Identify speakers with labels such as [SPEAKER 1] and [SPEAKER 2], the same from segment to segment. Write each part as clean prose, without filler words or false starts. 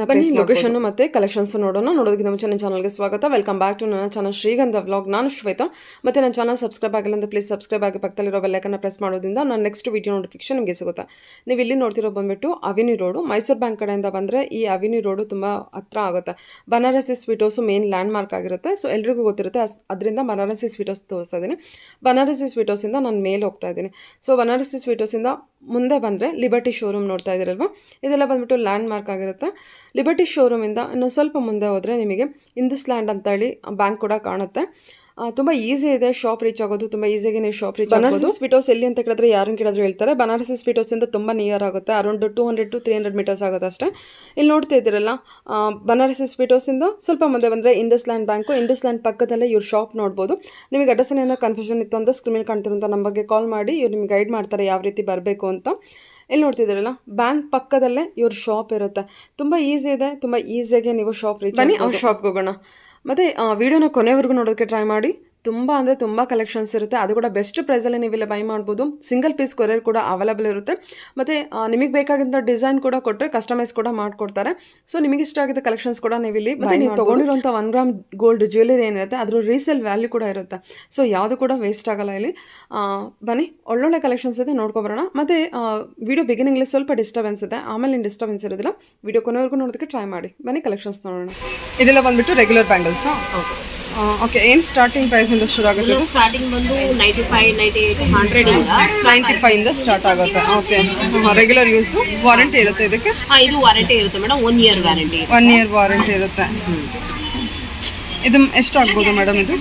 [SPEAKER 1] ಬನ್ನಿ ಲೊಕೇಶನ್ ಮತ್ತೆ ಕಲೆಕ್ಷನ್ಸ್ ನೋಡೋದಕ್ಕಿಂತ ಮುಂಚೆ ನನ್ನ ಚಾನಲ್ಗೆ ಸ್ವಾಗತ. ವೆಲ್ಕಮ್ ಬ್ಯಾಕ್ ಟು ನನ್ನ ಚಾನಲ್ ಶ್ರೀಗಂಧ ವ್ಲಾಗ್. ನಾನು ಶ್ವೇತಾ. ಮತ್ತೆ ನನ್ನ ಚಾನಲ್ ಸಬ್ಸ್ಕ್ರೈಬ್ ಆಗಿಲ್ಲ ಅಂದ್ರೆ ಪ್ಲೀಸ್ ಸಬ್ಸ್ಕ್ರೈಬ್ ಆಗಿ ಪಕ್ಕದಲ್ಲಿರೋ ಬೆಲ್ ಐಕಾನ್ ಪ್ರೆಸ್ ಮಾಡೋದ್ರಿಂದ ನಾನು ನೆಕ್ಸ್ಟ್ ವಿಡಿಯೋ ನೋಟಿಫಿಕೇಶನ್ ನಿಮಗೆ ಸಿಗುತ್ತೆ. ನೀವು ಇಲ್ಲಿ ನೋಡ್ತಿರೋ ಬಂದ್ಬಿಟ್ಟು ಅವೆನ್ಯೂ ರೋಡು, ಮೈಸೂರು ಬ್ಯಾಂಕ್ ಕಡೆಯಿಂದ ಬಂದರೆ ಈ ಅವೆನ್ಯೂ ರೋಡು ತುಂಬ ಹತ್ರ ಆಗುತ್ತೆ. Banarasi sweet house main land mark ಆಗಿರುತ್ತೆ. ಸೊ ಎಲ್ರಿಗೂ ಗೊತ್ತಿರುತ್ತೆ, ಅದರಿಂದ ಬನಾರಸಿ ಸ್ವೀಟ್ ಹೌಸ್ ತೋರಿಸ್ತಾ ಇದ್ದೀನಿ. ಬನಾರಸಿ ಸ್ವೀಟ್ ಹೌಸಿಂದ ನಾನು ಮೇಲೆ ಹೋಗ್ತಾ ಇದ್ದೀನಿ. ಸೊ ಬನಾರಸಿ ಸ್ವೀಟ್ ಹೌಸಿಂದ ಮುಂದೆ ಬಂದರೆ ಲಿಬರ್ಟಿ ಶೋರೂಮ್ ನೋಡ್ತಾ ಇದ್ದೀರಲ್ವ, ಇದೆಲ್ಲ ಬಂದ್ಬಿಟ್ಟು ಲ್ಯಾಂಡ್ ಮಾರ್ಕ್ ಆಗಿರುತ್ತೆ. ಲಿಬರ್ಟಿ ಶೋರೂಮಿಂದ ಇನ್ನು ಸ್ವಲ್ಪ ಮುಂದೆ ಹೋದರೆ ನಿಮಗೆ ಇಂದಸ್ ಲ್ಯಾಂಡ್ ಅಂತ ಹೇಳಿ ಬ್ಯಾಂಕ್ ಕೂಡ ಕಾಣುತ್ತೆ. ತುಂಬ ಈಸಿ ಇದೆ ಶಾಪ್ ರೀಚ್ ಆಗೋದು, ತುಂಬ ಈಸಿಯಾಗಿ ನೀವು ಶಾಪ್ ರೀಚ್ ಆಗೋದು. ಬನಾರಸಿ ಸ್ವೀಟ್ ಹೌಸ್ ಎಲ್ಲಿ ಅಂತ ಕೇಳಿದ್ರೆ ಯಾರನ್ನು ಕೇಳಿದ್ರು ಹೇಳ್ತಾರೆ. ಬನಾರಸಿ ಸ್ವೀಟ್ ಹೌಸಿಂದ ತುಂಬ ನಿಯರ್ ಆಗುತ್ತೆ, ಅರೌಂಡ್ 200 to 300 ಮೀಟರ್ಸ್ ಆಗುತ್ತೆ ಅಷ್ಟೇ. ಇಲ್ಲಿ ನೋಡ್ತಾ ಇದ್ದೀರಲ್ಲ, ಬನಾರಸಿ ಸ್ವೀಟ್ ಹೌಸಿಂದ ಸ್ವಲ್ಪ ಮುಂದೆ ಬಂದರೆ Indus land bank, Indus land ಪಕ್ಕದಲ್ಲೇ ಇವ್ರ ಶಾಪ್ ನೋಡ್ಬೋದು. ನಿಮಗೆ ಅಡ್ರೆಸ್ಸಲ್ಲಿ ಏನೋ ಕನ್ಫ್ಯೂಷನ್ ಇತ್ತು ಅಂದರೆ ಸ್ಕ್ರೀನ್ ಮೇಲೆ ಕಾಣ್ತಿರೋಂಥ ನಂಬರ್ಗೆ ಕಾಲ್ ಮಾಡಿ ಇವ್ರು ನಿಮಗೆ ಗೈಡ್ ಮಾಡ್ತಾರೆ ಯಾವ ರೀತಿ ಬರಬೇಕು ಅಂತ. ಇಲ್ಲಿ ನೋಡ್ತಿದ್ದೀರಲ್ಲ, ಬ್ಯಾಂಕ್ ಪಕ್ಕದಲ್ಲೇ ಇವ್ರ ಶಾಪ್ ಇರುತ್ತೆ. ತುಂಬ ಈಸಿ ಇದೆ, ತುಂಬ ಈಸಿಯಾಗಿ ನೀವು ಶಾಪ್ ರೀಚ್ ಬನ್ನಿ. ಅವ್ರ ಶಾಪ್ಗೆ ಹೋಗೋಣ. ಮತ್ತು ವಿಡಿಯೋನ ಕೊನೆವರೆಗೂ ನೋಡೋದಕ್ಕೆ ಟ್ರೈ ಮಾಡಿ. ತುಂಬ ಅಂದರೆ ತುಂಬ ಕಲೆಕ್ಷನ್ಸ್ ಇರುತ್ತೆ, ಅದು ಕೂಡ ಬೆಸ್ಟ್ ಪ್ರೈಸಲ್ಲಿ ನೀವಿಲ್ಲ ಬೈ ಮಾಡ್ಬೋದು. ಸಿಂಗಲ್ ಪೀಸ್ ಕೊರಿಯರ್ ಕೂಡ ಅವೈಲೇಬಲ್ ಇರುತ್ತೆ. ಮತ್ತು ನಿಮಗೆ ಬೇಕಾಗಿದ್ದ ಡಿಸೈನ್ ಕೂಡ ಕೊಟ್ಟರೆ ಕಸ್ಟಮೈಸ್ ಕೂಡ ಮಾಡಿಕೊಡ್ತಾರೆ. ಸೊ ನಿಮಗೆ ಇಷ್ಟ ಆಗಿದ್ದ ಕಲೆಕ್ಷನ್ಸ್ ಕೂಡ ನೀವು ಇಲ್ಲಿ ಮತ್ತು ನೀವು ತೊಗೊಂಡಿರುವಂಥ 1 ಗ್ರಾಮ್ ಗೋಲ್ಡ್ ಜ್ಯುವೆಲರಿ ಏನಿರುತ್ತೆ ಅದ್ರ ರೀಸೇಲ್ ವ್ಯಾಲ್ಯೂ ಕೂಡ ಇರುತ್ತೆ. ಸೊ ಯಾವುದು ಕೂಡ ವೇಸ್ಟ್ ಆಗಲ್ಲ ಇಲ್ಲಿ. ಬನ್ನಿ, ಒಳ್ಳೊಳ್ಳೆ ಕಲೆಕ್ಷನ್ಸ್ ಇದೆ, ನೋಡ್ಕೊಬರೋಣ. ಮತ್ತು ವಿಡಿಯೋ ಬಿಗಿನಿಂಗ್ಲಿ ಸ್ವಲ್ಪ ಡಿಸ್ಟರ್ಬೆನ್ಸ್ ಇದೆ, ಆಮೇಲೆ ಏನು ಡಿಸ್ಟರ್ಬೆನ್ಸ್ ಇರೋದಿಲ್ಲ. ವಿಡಿಯೋ ಕೊನೆವರೆಗೂ ನೋಡೋದಕ್ಕೆ ಟ್ರೈ ಮಾಡಿ. ಬನ್ನಿ ಕಲೆಕ್ಷನ್ಸ್ ನೋಡೋಣ. ಇದೆಲ್ಲ ಬಂದುಬಿಟ್ಟು ರೆಗ್ಯುಲರ್ ಬ್ಯಾಂಗಲ್ಸಾ? ಓಕೆ. ಏನು ಸ್ಟಾರ್ಟಿಂಗ್ ಪ್ರೈಸಿಂದ ಶುರು ಆಗುತ್ತೆ?
[SPEAKER 2] ಸ್ಟಾರ್ಟಿಂಗ್ ಬಂದು 95, 98, 100 ಇಂದ
[SPEAKER 1] 95 ಇಂದ ಸ್ಟಾರ್ಟ್ ಆಗುತ್ತೆ. ಓಕೆ. ರೆಗ್ಯುಲರ್ ಯೂಸ್ ವಾರಂಟಿ ಇರುತ್ತೆ ಇದಕ್ಕೆ?
[SPEAKER 2] ಇದು ವಾರಂಟಿ ಇರುತ್ತೆ madam, 1 year warranty.
[SPEAKER 1] 1 year warranty ಇರುತ್ತೆ. ಇದು ಎಷ್ಟು ಆಗ್ಬೋದು ಮೇಡಮ್? ಇದು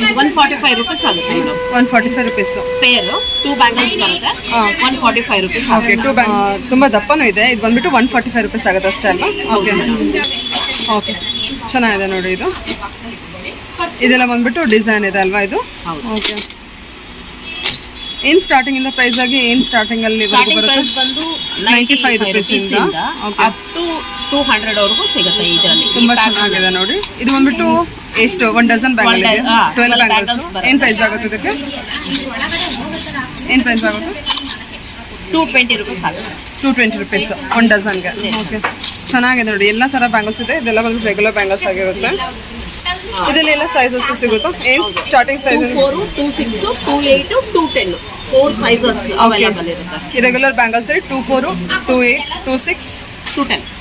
[SPEAKER 2] 145 ರೂಪೀಸ್ ಆಗುತ್ತೆ ಇದು.
[SPEAKER 1] 145 ರೂಪೀಸ್
[SPEAKER 2] ಪೇರ್ 2 ಬ್ಯಾಂಗಲ್ಸ್ ಬರುತ್ತೆ. 145 ರೂಪೀಸ್.
[SPEAKER 1] ಓಕೆ. 2 ತುಂಬ ದಪ್ಪನೂ ಇದೆ. ಇದು ಬಂದ್ಬಿಟ್ಟು 145 ರೂಪೀಸ್ ಆಗುತ್ತೆ ಅಷ್ಟೇ ಅಲ್ವಾ? ಓಕೆ. ಓಕೆ, ಚೆನ್ನಾಗಿದೆ ನೋಡಿ. ಇದು ಇದೆಲ್ಲ ಬಂದ್ಬಿಟ್ಟು ಡಿಸೈನ್ ಇದೆ ಅಲ್ವಾ ಇದು? ಓಕೆ. ಏನು ಸ್ಟಾರ್ಟಿಂಗ್ ಇಂದ ಪ್ರೈಸ್ ಆಗಿ ಏನು ಸ್ಟಾರ್ಟಿಂಗ್ ಅಲ್ಲಿ
[SPEAKER 2] ಪ್ರೈಸ್ ಬಂದು
[SPEAKER 1] 95 ರೂಪೀಸ್ ಇಂದ
[SPEAKER 2] ಅಪ್ ಟು 200 ವರೆಗೂ ಸಿಗುತ್ತೆ ಇದರಲ್ಲಿ.
[SPEAKER 1] ತುಂಬಾ ಚೆನ್ನಾಗಿದೆ ನೋಡಿ. ಇದು ಬಂದ್ಬಿಟ್ಟು ಎಷ್ಟು? 1 ಡಜನ್ ಬ್ಯಾಂಗಲ್ ಇದೆ, 12 ಬ್ಯಾಂಗಲ್ಸ್. ಏನು ಪ್ರೈಸ್ ಆಗುತ್ತೆ ಇದಕ್ಕೆ? ಏನು ಪ್ರೈಸ್ ಆಗುತ್ತೆ?
[SPEAKER 2] 220 ರೂಪೀಸ್ ಆಗುತ್ತೆ.
[SPEAKER 1] 220 ರೂಪೀಸ್ 1 ಡಜನ್ಗೆ. ಓಕೆ, ಚೆನ್ನಾಗಿದೆ ನೋಡಿ. ಎಲ್ಲ ಥರ ಬ್ಯಾಂಗಲ್ಸ್ ಇದೆ. ಇದೆಲ್ಲ ಬಂದ್ಬಿಟ್ಟು ರೆಗ್ಯುಲರ್ ಬ್ಯಾಂಗಲ್ಸ್ ಆಗಿರುತ್ತೆ. ಇದೆಲ್ಲ ಸೈಜಸ್ ಸಿಗುತ್ತಾ? ಏನು ಸ್ಟಾರ್ಟಿಂಗ್ ಸೈಜ್?
[SPEAKER 2] 4, 26, 28, 210 4 ಸೈಜಸ್ ಅವೈಲೇಬಲ್ ಇರುತ್ತೆ.
[SPEAKER 1] ರೆಗ್ಯುಲರ್ ಬ್ಯಾಂಗಲ್ಸ್ 24, 28, 26,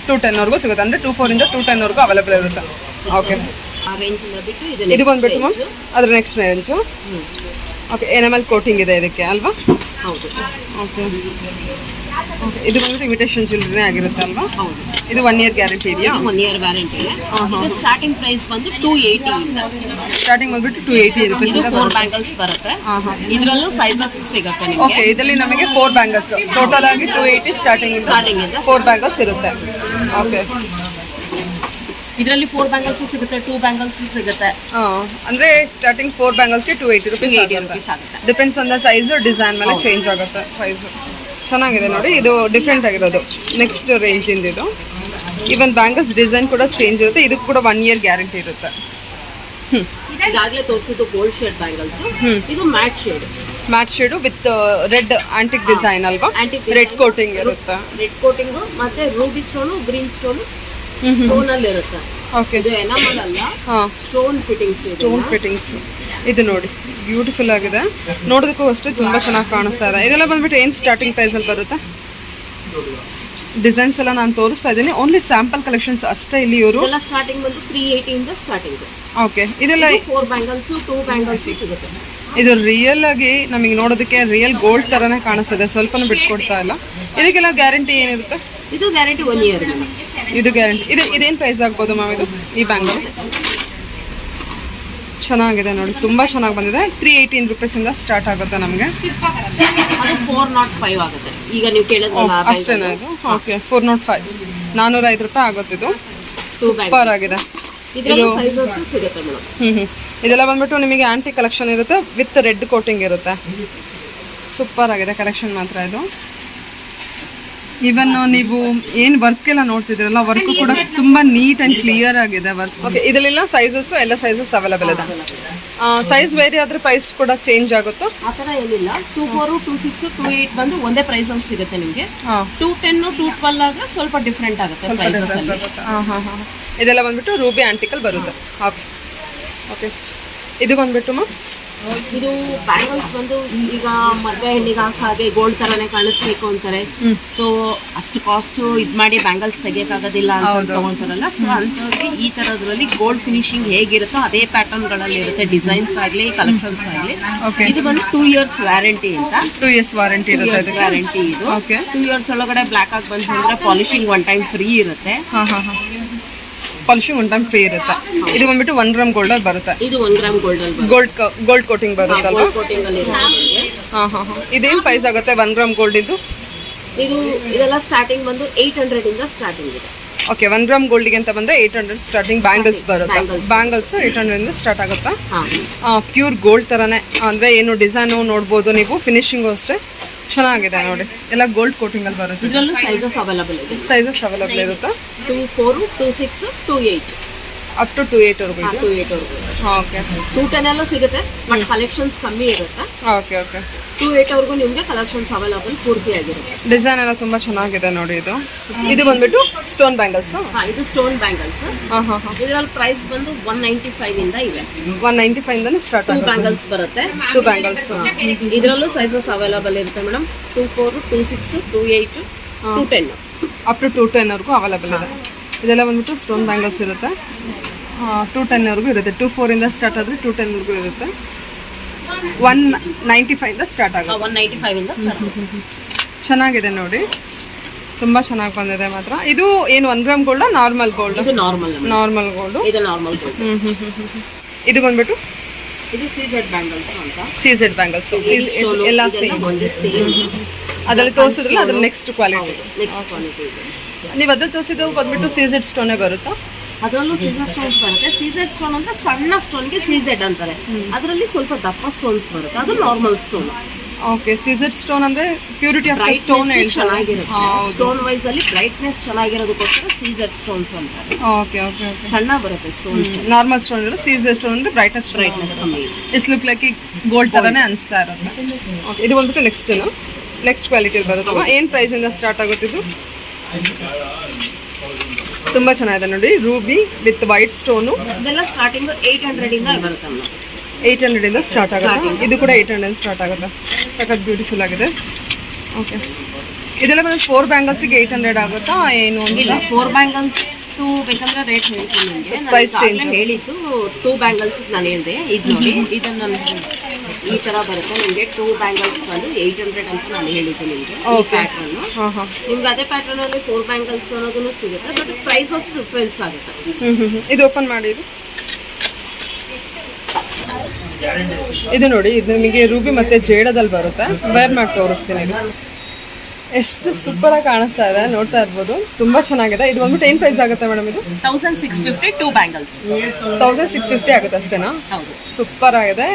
[SPEAKER 1] 210 ವರೆಗೂ ಸಿಗುತ್ತೆ. ಅಂದರೆ 24 ಇಂದ 210 ವರೆಗೂ ಅವೈಲೇಬಲ್ ಇರುತ್ತೆ. ಓಕೆ.
[SPEAKER 2] ಆ ರೇಂಜ್ ಇಂದ ಬಿಟ್ಟು
[SPEAKER 1] ಇದು ಬಂದ್ಬಿಟ್ಟು ಮ್ಯಾಮ್ ಅದ್ರ next range. Okay. Enamel coating ಇದೆ ಇದಕ್ಕೆ ಅಲ್ವಾ?
[SPEAKER 2] ಹೌದು.
[SPEAKER 1] ಓಕೆ. ಇದು ಬಂದ್ಬಿಟ್ಟು ಇಮಿಟೇಷನ್ ಜ್ಯುವೆಲರಿ ಆಗಿರುತ್ತೆ ಅಲ್ವಾ?
[SPEAKER 2] ಹೌದು.
[SPEAKER 1] ಇದು 1 year ಗ್ಯಾರಂಟಿ ಇದೆಯಾ?
[SPEAKER 2] 1 year ವ್ಯಾರಂಟಿ ಇದೆ. ಇದು ಸ್ಟಾರ್ಟಿಂಗ್ ಪ್ರೈಸ್ ಬಂದು 280.
[SPEAKER 1] ಸ್ಟಾರ್ಟಿಂಗ್ ಬಂದ್ಬಿಟ್ಟು 280 ರೂಪೀಸ್ ಇಂದ
[SPEAKER 2] 4 ಬ್ಯಾಂಗಲ್ಸ್ ಬರುತ್ತೆ. ಇದರಲ್ಲೂ ಸೈಜಸ್ ಸಿಗುತ್ತೆ ನಿಮಗೆ.
[SPEAKER 1] ಓಕೆ. ಇದರಲ್ಲಿ ನಮಗೆ 4 ಬ್ಯಾಂಗಲ್ಸ್ ಟೋಟಲ್ ಆಗಿ 280 ಸ್ಟಾರ್ಟಿಂಗ್ ಇಂದ 4 ಬ್ಯಾಂಗಲ್ಸ್ ಇರುತ್ತೆ. ಓಕೆ.
[SPEAKER 2] ಇದರಲ್ಲಿ 4 ಬ್ಯಾಂಗಲ್ಸ್ ಸಿಗುತ್ತೆ, 2 ಬ್ಯಾಂಗಲ್ಸ್ ಸಿಗುತ್ತೆ.
[SPEAKER 1] ಅಂದ್ರೆ ಸ್ಟಾರ್ಟಿಂಗ್ 4 ಬ್ಯಾಂಗಲ್ಸ್ಗೆ 280 ರೂಪೀಸ್
[SPEAKER 2] ಆಗುತ್ತೆ.
[SPEAKER 1] Depends on the size, design ಮೇಲೆ ಚೇಂಜ್ ಆಗುತ್ತೆ ಪ್ರೈಸ್. ಚೆನ್ನಾಗಿದೆ ನೋಡಿ. ಇದು ಡಿಫ್ರೆಂಟ್ ಆಗಿರೋದು ನೆಕ್ಸ್ಟ್ ರೇಂಜ್ ಇಂದ. ಇದು ಈವನ್ ಬ್ಯಾಂಗಲ್ಸ್ ಡಿಸೈನ್ ಕೂಡ ಚೇಂಜ್ ಇರುತ್ತೆ. ಇದಕ್ಕೆ ಕೂಡ 1 year ಗ್ಯಾರಂಟಿ ಇರುತ್ತೆ.
[SPEAKER 2] ಈಗಾಗಲೇ ತೋರಿಸಿದ್ದು ಗೋಲ್ಡ್ ಶೇಡ್ ಬ್ಯಾಂಗಲ್ಸ್. ಇದು mat shade.
[SPEAKER 1] Mat shade with red antique design ಅಲ್ವಾ? ರೆಡ್ ಕೋಟಿಂಗ್ ಇರುತ್ತೆ.
[SPEAKER 2] ರೆಡ್ ಕೋಟಿಂಗ್ ಮತ್ತೆ Ruby stone, green stone stone ಅಲ್ಲಿ ಇರುತ್ತೆ.
[SPEAKER 1] ಓಕೆ.
[SPEAKER 2] ಇದು ಎನಾಮಲ್ ಅಲ್ಲ, ಸ್ಟೋನ್ ಫಿಟ್ಟಿಂಗ್ಸ್.
[SPEAKER 1] ಸ್ಟೋನ್ ಫಿಟ್ಟಿಂಗ್ಸ್ ಇದು ನೋಡಿ, ಬ್ಯೂಟಿಫುಲ್ ಆಗಿದೆ. ನೋಡೋದಕ್ಕೂ ಅಷ್ಟೇ ತುಂಬ ಚೆನ್ನಾಗಿ ಕಾಣಿಸ್ತಾ ಇದೆ. ಇದೆಲ್ಲ ಬಂದ್ಬಿಟ್ಟು ಏನು ಸ್ಟಾರ್ಟಿಂಗ್ ಪ್ರೈಸಲ್ಲಿ ಬರುತ್ತೆ? ಡಿಸೈನ್ಸ್ ಎಲ್ಲ ನಾನು ತೋರಿಸ್ತಾ ಇದ್ದೀನಿ, ಓನ್ಲಿ ಸ್ಯಾಂಪಲ್ ಕಲೆಕ್ಷನ್ಸ್ ಅಷ್ಟೇ ಇಲ್ಲಿ ಇವರು.
[SPEAKER 2] ಎಲ್ಲ ಸ್ಟಾರ್ಟಿಂಗ್ ಬಂದು 380 ಇಂದ ಸ್ಟಾರ್ಟಿಂಗ್.
[SPEAKER 1] ಓಕೆ. ಇದೆಲ್ಲ
[SPEAKER 2] 4 ಬ್ಯಾಂಗಲ್ಸ್, 2 ಬ್ಯಾಂಗಲ್ಸ್ ಸಿಗುತ್ತೆ.
[SPEAKER 1] ಇದು ರಿಯಲ್ ಆಗಿ ನಮಗೆ ನೋಡೋದಕ್ಕೆ ರಿಯಲ್ ಗೋಲ್ಡ್ ಥರನೇ ಕಾಣಿಸ್ತದೆ, ಸ್ವಲ್ಪನೂ ಬಿಟ್ಕೊಡ್ತಾ ಇಲ್ಲ. ಇದಕ್ಕೆಲ್ಲ ಗ್ಯಾರಂಟಿ ಏನಿರುತ್ತೆ?
[SPEAKER 2] ಇದು ಗ್ಯಾರಂಟಿ 1 year.
[SPEAKER 1] ಇದು ಗ್ಯಾರಂಟಿ. ಇದೇನು ಪ್ರೈಸ್ ಆಗ್ಬೋದು ಮ್ಯಾಮ್ ಇದು? ಈ ಬ್ಯಾಂಗಲ್ ಚೆನ್ನಾಗಿದೆ ನೋಡಿ, ತುಂಬ ಚೆನ್ನಾಗಿ ಬಂದಿದೆ. 318 ರೂಪೀಸಿಂದ ಸ್ಟಾರ್ಟ್ ಆಗುತ್ತೆ ನಮಗೆ.
[SPEAKER 2] 405 ಆಗುತ್ತೆ ಈಗ ನೀವು ಕೇಳಿದ್ರಲ್ಲ
[SPEAKER 1] ಅಷ್ಟೇನಾ ಇದು? ಓಕೆ. 405 405 ರೂಪಾಯಿ ಆಗುತ್ತೆ. ಇದು ಸೂಪರ್ ಆಗಿದೆ.
[SPEAKER 2] ಇದರಲ್ಲಿ ಸೈಜಸ್ ಸಿಗುತ್ತೆ ಮೇಡಮ್.
[SPEAKER 1] ಇದೆಲ್ಲ ಬಂದ್ಬಿಟ್ಟು ನಿಮಗೆ ಆಂಟಿ ಕಲೆಕ್ಷನ್ ಇರುತ್ತೆ ವಿತ್ ರೆಡ್ ಕೋಟಿಂಗ್ ಇರುತ್ತೆ. ಸೂಪರ್ ಆಗಿದೆ ಕಲೆಕ್ಷನ್ ಮಾತ್ರ ಇದು. ಇವನ್ ನೀವು ಏನ್ ವರ್ಕ್ ಎಲ್ಲ ನೋಡ್ತಿದ್ದೀರಲ್ಲ ವರ್ಕ್ ಕೂಡ ತುಂಬಾ ನೀಟ್ ಅಂಡ್ ಕ್ಲಿಯರ್ ಆಗಿದೆ ವರ್ಕ್. ಓಕೆ, ಇದರಲ್ಲೆಲ್ಲ ಸೈಜಸ್ ಎಲ್ಲ ಸೈಜಸ್ ಅವೈಲೇಬಲ್ ಇದೆ. ಸೈಜ್ ಬೇರೆ ಆದ್ರೆ ಪ್ರೈಸ್ ಕೂಡ ಚೇಂಜ್ ಆಗುತ್ತಾ?
[SPEAKER 2] ಆ ಥರ ಏನಿಲ್ಲ. 24, 26, 28 ಬಂದು ಒಂದೇ ಪ್ರೈಸ್ ಅಲ್ಲಿ ಸಿಗುತ್ತೆ ನಿಮಗೆ. 210, 212 ಆದ್ರೆ ಸ್ವಲ್ಪ ಡಿಫ್ರೆಂಟ್ ಆಗುತ್ತೆ ಪ್ರೈಸಸ್ ಅಲ್ಲಿ.
[SPEAKER 1] ಇದೆಲ್ಲ ಬಂದ್ಬಿಟ್ಟು ರೂಬಿ ಆಂಟಿಕಲ್ ಬರುತ್ತೆ. ಓಕೆ ಓಕೆ, ಇದು ಬಂದ್ಬಿಟ್ಟು
[SPEAKER 2] ಇದು ಬ್ಯಾಂಗಲ್ಸ್ ಬಂದು ಈಗ ಮದುವೆ ಹೆಣ್ಣಿಗೆ ಹಾಗೆ ಗೋಲ್ಡ್ ತರಾನೇ ಕಾಣಿಸ್ಬೇಕು ಅಂತಾರೆ. ಸೊ ಅಷ್ಟು ಕಾಸ್ಟ್ ಇದ್ ಮಾಡಿ ಬ್ಯಾಂಗಲ್ಸ್ ತೆಗಿಯಕ್ಕಾಗೋದಿಲ್ಲ ಅಂತ ತಗೊಂತಾರಲ್ಲ. ಸೊ ಅಂತವ್ರಿಗೆ ಈ ತರದ್ರಲ್ಲಿ ಗೋಲ್ಡ್ ಫಿನಿಶಿಂಗ್ ಹೇಗಿರುತ್ತೋ ಅದೇ ಪ್ಯಾಟರ್ನ್ ಗಳಲ್ಲಿ ಇರುತ್ತೆ. ಡಿಸೈನ್ಸ್ ಆಗ್ಲಿ ಕಲೆಕ್ಷನ್ಸ್ ಆಗ್ಲಿ. ಇದು ಬಂದು 2 years ವ್ಯಾರಂಟಿ ಅಂತ.
[SPEAKER 1] 2 years ವಾರಂಟಿ ಇರುತ್ತೆ.
[SPEAKER 2] ವ್ಯಾರಂಟಿ ಇದು. 2 years ಒಳಗಡೆ ಬ್ಲಾಕ್ ಆಗಿ ಬಂದ್ರೆ ಪಾಲಿಶಿಂಗ್ 1 time ಫ್ರೀ ಇರುತ್ತೆ.
[SPEAKER 1] ಪಾಲಿಶಿಂಗ್ 1 time ಫ್ರೀ ಇರುತ್ತೆ. ಇದು ಬಂದ್ಬಿಟ್ಟು 1 ಗ್ರಾಮ್ ಗೋಲ್ಡ್ ಅಲ್ಲಿ ಬರುತ್ತೆ.
[SPEAKER 2] ಇದು 1 ಗ್ರಾಮ್ ಗೋಲ್ಡ್ ಅಲ್ಲಿ
[SPEAKER 1] ಗೋಲ್ಡ್ ಕೋಟಿಂಗ್ ಬರುತ್ತಲ್ವಾ?
[SPEAKER 2] ಕೋಟಿಂಗ್ ಅಲ್ಲಿ ಇರುತ್ತೆ.
[SPEAKER 1] ಇದೇನ್ ಪ್ರೈಸ್ ಆಗುತ್ತೆ 1 ಗ್ರಾಮ್ ಗೋಲ್ಡ್ ಇದು?
[SPEAKER 2] ಇದೆಲ್ಲ ಸ್ಟಾರ್ಟಿಂಗ್ ಬಂದು 800 ಇಂದ ಸ್ಟಾರ್ಟಿಂಗ್ ಇದೆ.
[SPEAKER 1] ಓಕೆ, 1 ಗ್ರಾಮ್ ಗೋಲ್ಡ್ಗೆ ಅಂತ ಬಂದ್ರೆ 800 ಸ್ಟಾರ್ಟಿಂಗ್ ಬ್ಯಾಂಗಲ್ಸ್ ಬರುತ್ತೆ. ಬ್ಯಾಂಗಲ್ಸ್ 800 ಇಂದ ಸ್ಟಾರ್ಟ್ ಆಗುತ್ತಾ? ಪ್ಯೂರ್ ಗೋಲ್ಡ್ ತರಾನೇ ಅಂದ್ರೆ ಏನು ಡಿಸೈನ್ ನೋಡ್ಬೋದು ನೀವು. ಫಿನಿಶಿಂಗ್ ಅಷ್ಟೇ ಚೆನ್ನಾಗಿದೆ ನೋಡಿ, ಎಲ್ಲ ಗೋಲ್ಡ್ ಕೋಟಿಂಗ್ ಅಲ್ಲಿ ಬರುತ್ತೆ.
[SPEAKER 2] ಇದರಲ್ಲೂ ಸೈಜಸ್ ಅವೈಲೇಬಲ್ ಇದೆ.
[SPEAKER 1] ಸೈಜಸ್ ಅವೈಲೇಬಲ್ ಇರುತ್ತೆ.
[SPEAKER 2] 24, 26, 28
[SPEAKER 1] ಅಪ್ ಟು 28 ವರೆಗೂ ಇದೆ.
[SPEAKER 2] 28 ವರೆಗೂ.
[SPEAKER 1] ಓಕೆ,
[SPEAKER 2] 210 ಎಲ್ಲ ಸಿಗುತ್ತೆ ಬಟ್ ಕಲೆಕ್ಷನ್ಸ್ ಕಮ್ಮಿ ಇರುತ್ತೆ.
[SPEAKER 1] ಓಕೆ ಓಕೆ,
[SPEAKER 2] 28 ವರೆಗೂ ನಿಮಗೆ ಕಲೆಕ್ಷನ್ಸ್ ಅವೈಲೇಬಲ್ ಪೂರ್ತಿ ಆಗಿರುತ್ತೆ.
[SPEAKER 1] ಡಿಸೈನ್ ಎಲ್ಲ ತುಂಬಾ ಚೆನ್ನಾಗಿದೆ ನೋಡಿ. ಇದು ಬಂದ್ಬಿಟ್ಟು ಸ್ಟೋನ್ ಬ್ಯಾಂಗಲ್ಸ್.
[SPEAKER 2] ಇದು ಸ್ಟೋನ್ ಬ್ಯಾಂಗಲ್ಸ್. ಇದರಲ್ಲಿ ಪ್ರೈಸ್ ಬಂದು 195 ಇಂದ ಇದೆ.
[SPEAKER 1] 195 ಇಂದ ಸ್ಟಾರ್ಟ್ ಆಗುತ್ತೆ.
[SPEAKER 2] ಬ್ಯಾಂಗಲ್ಸ್ ಬರುತ್ತೆ.
[SPEAKER 1] 2 ಬ್ಯಾಂಗಲ್ಸ್.
[SPEAKER 2] ಇದರಲ್ಲೂ ಸೈಜಸ್ ಅವೈಲೇಬಲ್ ಇರುತ್ತೆ ಮೇಡಮ್. 24, 26, 28, 210
[SPEAKER 1] ಅಪ್ ಟು 210 ವರೆಗೂ ಅವೈಲೇಬಲ್ ಇದೆ. ಇದೆಲ್ಲ ಬಂದ್ಬಿಟ್ಟು ಸ್ಟೋನ್ ಬ್ಯಾಂಗಲ್ಸ್ ಇರುತ್ತೆ. 210 ವರೆಗೂ ಇರುತ್ತೆ. 24 ಇಂದ ಸ್ಟಾರ್ಟ್ ಆದರೆ 210 ವರೆಗೂ ಇರುತ್ತೆ. 195 ಇಂದ ಸ್ಟಾರ್ಟ್ ಆಗುತ್ತೆ.
[SPEAKER 2] 195 ಇಂದ
[SPEAKER 1] ಚೆನ್ನಾಗಿದೆ ನೋಡಿ, ತುಂಬಾ ಚೆನ್ನಾಗಿ ಬಂದಿದೆ ಮಾತ್ರ. ಇದು ಏನು 1 ಗ್ರಾಮ್ ಗೋಲ್ಡ್? Normal gold?
[SPEAKER 2] ಇದು ನಾರ್ಮಲ್
[SPEAKER 1] ಗೋಲ್ಡ್.
[SPEAKER 2] ಇದು ನಾರ್ಮಲ್ ಗೋಲ್ಡ್.
[SPEAKER 1] ಇದು ಬಂದ್ಬಿಟ್ಟು
[SPEAKER 2] ಇದು CZ ಬ್ಯಾಂಗಲ್ಸ್ ಅಂತ.
[SPEAKER 1] CZ ಬ್ಯಾಂಗಲ್ಸ್ ಎಲ್ಲ ಸೇಮ್. ಅದರಲ್ಲಿ ತೋರಿಸಿದ್ರಲ್ಲ ಅದ್ರ ನೆಕ್ಸ್ಟ್ ಕ್ವಾಲಿಟಿ. ನೀವು ಅದ್ರಲ್ಲಿ ತೋರಿಸಿದ್ದು ಬಂದ್ಬಿಟ್ಟು CZ ಸ್ಟೋನೇ ಬರುತ್ತಾ?
[SPEAKER 2] ಅದರಲ್ಲೂ CZ ಸ್ಟೋನ್ಸ್ ಬರುತ್ತೆ. CZ ಸ್ಟೋನ್ ಅಂತ ಸಣ್ಣ ಸ್ಟೋನ್ಗೆ CZ ಅಂತಾರೆ. ಅದರಲ್ಲಿ ಸ್ವಲ್ಪ ದಪ್ಪ ಸ್ಟೋನ್ಸ್ ಬರುತ್ತೆ, ಅದು normal stone.
[SPEAKER 1] Okay, CZ stone ಅಂದ್ರೆ ಪ್ಯೂರಿಟಿ ಆಫ್ ಸ್ಟೋನ್
[SPEAKER 2] ಚೆನ್ನಾಗಿರುತ್ತೆ. ಸ್ಟೋನ್ ವೈಸ್ ಅಲ್ಲಿ ಬ್ರೈಟ್ನೆಸ್ ಚೆನ್ನಾಗಿರೋದಕ್ಕೋಸ್ಕರ CZ ಸ್ಟೋನ್ಸ್ ಅಂತಾರೆ.
[SPEAKER 1] ಓಕೆ ಓಕೆ,
[SPEAKER 2] ಸಣ್ಣ ಬರುತ್ತೆ ಸ್ಟೋನ್ಸ್.
[SPEAKER 1] ನಾರ್ಮಲ್ ಸ್ಟೋನ್ ಅಂದ್ರೆ CZ ಸ್ಟೋನ್ ಅಂದ್ರೆ ಬ್ರೈಟ್ನೆಸ್
[SPEAKER 2] ಕಮ್ಮಿ.
[SPEAKER 1] ಇಟ್ಸ್ ಲುಕ್ ಲೈಕ್ ಗೋಲ್ಡ್ ತರನೇ ಅನಿಸ್ತಾ ಇರುತ್ತೆ. ಓಕೆ, ಇದು ಬಂದ್ಬಿಟ್ಟು ನೆಕ್ಸ್ಟ್ ಕ್ವಾಲಿಟಿ ಬರುತ್ತಲ್ವಾ? ಏನು ಪ್ರೈಸ್ ಇಂದ ಸ್ಟಾರ್ಟ್ ಆಗುತ್ತೆ ಇದು? ತುಂಬಾ ಚೆನ್ನಾಗಿದೆ ನೋಡಿ, ರೂಬಿ ವಿತ್ ವೈಟ್ ಸ್ಟೋನು.
[SPEAKER 2] ಇದೆಲ್ಲ ಸ್ಟಾರ್ಟಿಂಗ್ 800 ಇಂದ ಬರುತ್ತೆ.
[SPEAKER 1] 800 ಇಂದ ಸ್ಟಾರ್ಟ್ ಆಗುತ್ತೆ. ಇದು ಕೂಡ 800 ಸ್ಟಾರ್ಟ್ ಆಗುತ್ತೆ. ಸಖತ್ ಬ್ಯೂಟಿಫುಲ್ ಆಗಿದೆ. ಓಕೆ, ಇದೆಲ್ಲ ಬಂದು 4 ಬ್ಯಾಂಗಲ್ಸ್ಗೆ 800 ಆಗುತ್ತಾ ಏನು?
[SPEAKER 2] ಇಲ್ಲ, 4 ಬ್ಯಾಂಗಲ್ಸ್ ಬೇಕಂದ್ರೆ ರೇಟ್ ಹೇಳ್ತೀನಿ ನಿಮಗೆ.
[SPEAKER 1] ಪ್ರೈಸ್ ಚೇಂಜ್
[SPEAKER 2] ಹೇಳಿದ್ದು 2 ಬ್ಯಾಂಗಲ್ಸ್ ನಾನು ಹೇಳಿದೆ. ಇದು ನೋಡಿ, ಇದನ್ನು ಈ ತರ ಬರುತ್ತೆ ನಿಮಗೆ. 2 ಬ್ಯಾಂಗಲ್ಸ್ ಬಂದು 800 ಅಂತ ನಾನು ಹೇಳಿದ್ದು ನಿಮಗೆ. ಈ ಪ್ಯಾಟ್ರನ್ ನಿಮ್ಗೆ ಅದೇ ಪ್ಯಾಟ್ರನ್ ಅಲ್ಲಿ 4 ಬ್ಯಾಂಗಲ್ಸ್ ಅನ್ನೋದನ್ನು ಸಿಗುತ್ತೆ, ಬಟ್ ಪ್ರೈಸಸ್ ಡಿಫ್ರೆನ್ಸ್ ಆಗುತ್ತೆ.
[SPEAKER 1] ಇದು ಓಪನ್ ಮಾಡಿ. ಇದು ನೋಡಿ, ಇದು ನಿಮಗೆ ರೂಬಿ ಮತ್ತೆ ಜೇಡದಲ್ಲಿ ಬರುತ್ತೆ. ವೇರ್ ಮಾಡಿ ತೋರಿಸ್ತೀನಿ. ಇದು ಎಷ್ಟು ಸೂಪರ್ ಆಗಿ ಕಾಣಿಸ್ತಾ ಇದೆ, ನೋಡ್ತಾ ಇರ್ಬೋದು. ತುಂಬಾ ಚೆನ್ನಾಗಿದೆ. ಇದು ಬಂದ್ಬಿಟ್ಟು ಏನು ಪ್ರೈಸ್ ಆಗುತ್ತೆ ಮೇಡಮ್? ಇದು
[SPEAKER 2] 1650 2 ಬ್ಯಾಂಗಲ್ಸ್.
[SPEAKER 1] 1650 ಆಗುತ್ತೆ ಅಷ್ಟೇನಾ?
[SPEAKER 2] ಹೌದು,
[SPEAKER 1] ಸೂಪರ್ ಆಗಿದೆ.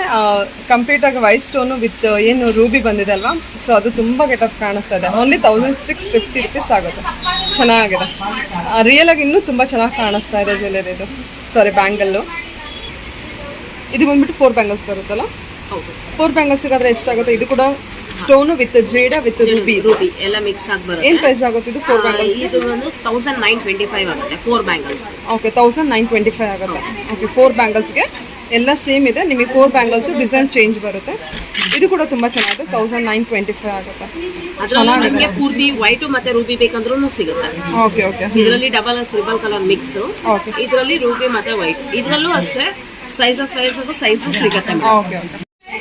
[SPEAKER 1] ಕಂಪ್ಲೀಟ್ ಆಗಿ ವೈಟ್ ಸ್ಟೋನು ವಿತ್ ಏನು ರೂಬಿ ಬಂದಿದೆ ಅಲ್ವಾ, ಸೊ ಅದು ತುಂಬಾ ಗೆಟಪ್ ಕಾಣಿಸ್ತಾ ಇದೆ. ಓನ್ಲಿ 1650 ರುಪೀಸ್ ಆಗುತ್ತೆ. ಚೆನ್ನಾಗಿದೆ. ರಿಯಲ್ ಆಗಿ ಇನ್ನೂ ತುಂಬಾ ಚೆನ್ನಾಗಿ ಕಾಣಿಸ್ತಾ ಇದೆ ಜ್ಯುವೆಲರಿ. ಇದು ಬ್ಯಾಂಗಲ್ಲು. ಇದು ಬಂದ್ಬಿಟ್ಟು 4 ಬ್ಯಾಂಗಲ್ಸ್ ಬರುತ್ತಲ್ಲ?
[SPEAKER 2] ಹೌದು.
[SPEAKER 1] 4 ಬ್ಯಾಂಗಲ್ಸ್ಗಾದ್ರೆ ಎಷ್ಟಾಗುತ್ತೆ? ಇದು ಕೂಡ ಸ್ಟೋನು ವಿತ್ ಜೇಡ ವಿತ್ ರೂಬಿ
[SPEAKER 2] ಎಲ್ಲ ಮಿಕ್ಸ್ ಆಗಿ ಬರುತ್ತೆ.
[SPEAKER 1] ಏನು ಪ್ರೈಸ್ ಆಗುತ್ತೆ ಇದು 4 ಬ್ಯಾಂಗಲ್ಸ್?
[SPEAKER 2] ಇದು ಒಂದು 1925 ಆಗುತ್ತೆ 4 ಬ್ಯಾಂಗಲ್ಸ್.
[SPEAKER 1] ಓಕೆ, 1925 ಆಗುತ್ತೆ. ಓಕೆ, 4 ಬ್ಯಾಂಗಲ್ಸ್ಗೆ ಎಲ್ಲ ಸೇಮ್ ಇದೆ. ನಿಮಗೆ 4 ಬ್ಯಾಂಗಲ್ಸ್ ಡಿಸೈನ್ ಚೇಂಜ್ ಬರುತ್ತೆ. ಇದು ಕೂಡ ತುಂಬಾ ಚೆನ್ನಾಗಿದೆ. 1925 ಆಗುತ್ತೆ.
[SPEAKER 2] ಅದರಲ್ಲಿ ನಿಮಗೆ ಪೂರ್ತಿ ವೈಟ್ ಮತ್ತೆ ರೂಬಿ ಬೇಕಂದ್ರೂ ಸಿಗುತ್ತೆ.
[SPEAKER 1] ಓಕೆ ಓಕೆ,
[SPEAKER 2] ಇದರಲ್ಲಿ ಡಬಲ್ ಟ್ರಿಬಲ್ ಕಲರ್ ಮಿಕ್ಸ್. ಇದರಲ್ಲಿ ರೂಬಿ ಮತ್ತೆ ವೈಟ್. ಇದರಲ್ಲೂ ಅಷ್ಟೇ ಸೈಜಸ್ ಸಿಗುತ್ತೆ.
[SPEAKER 1] ಓಕೆ ಓಕೆ,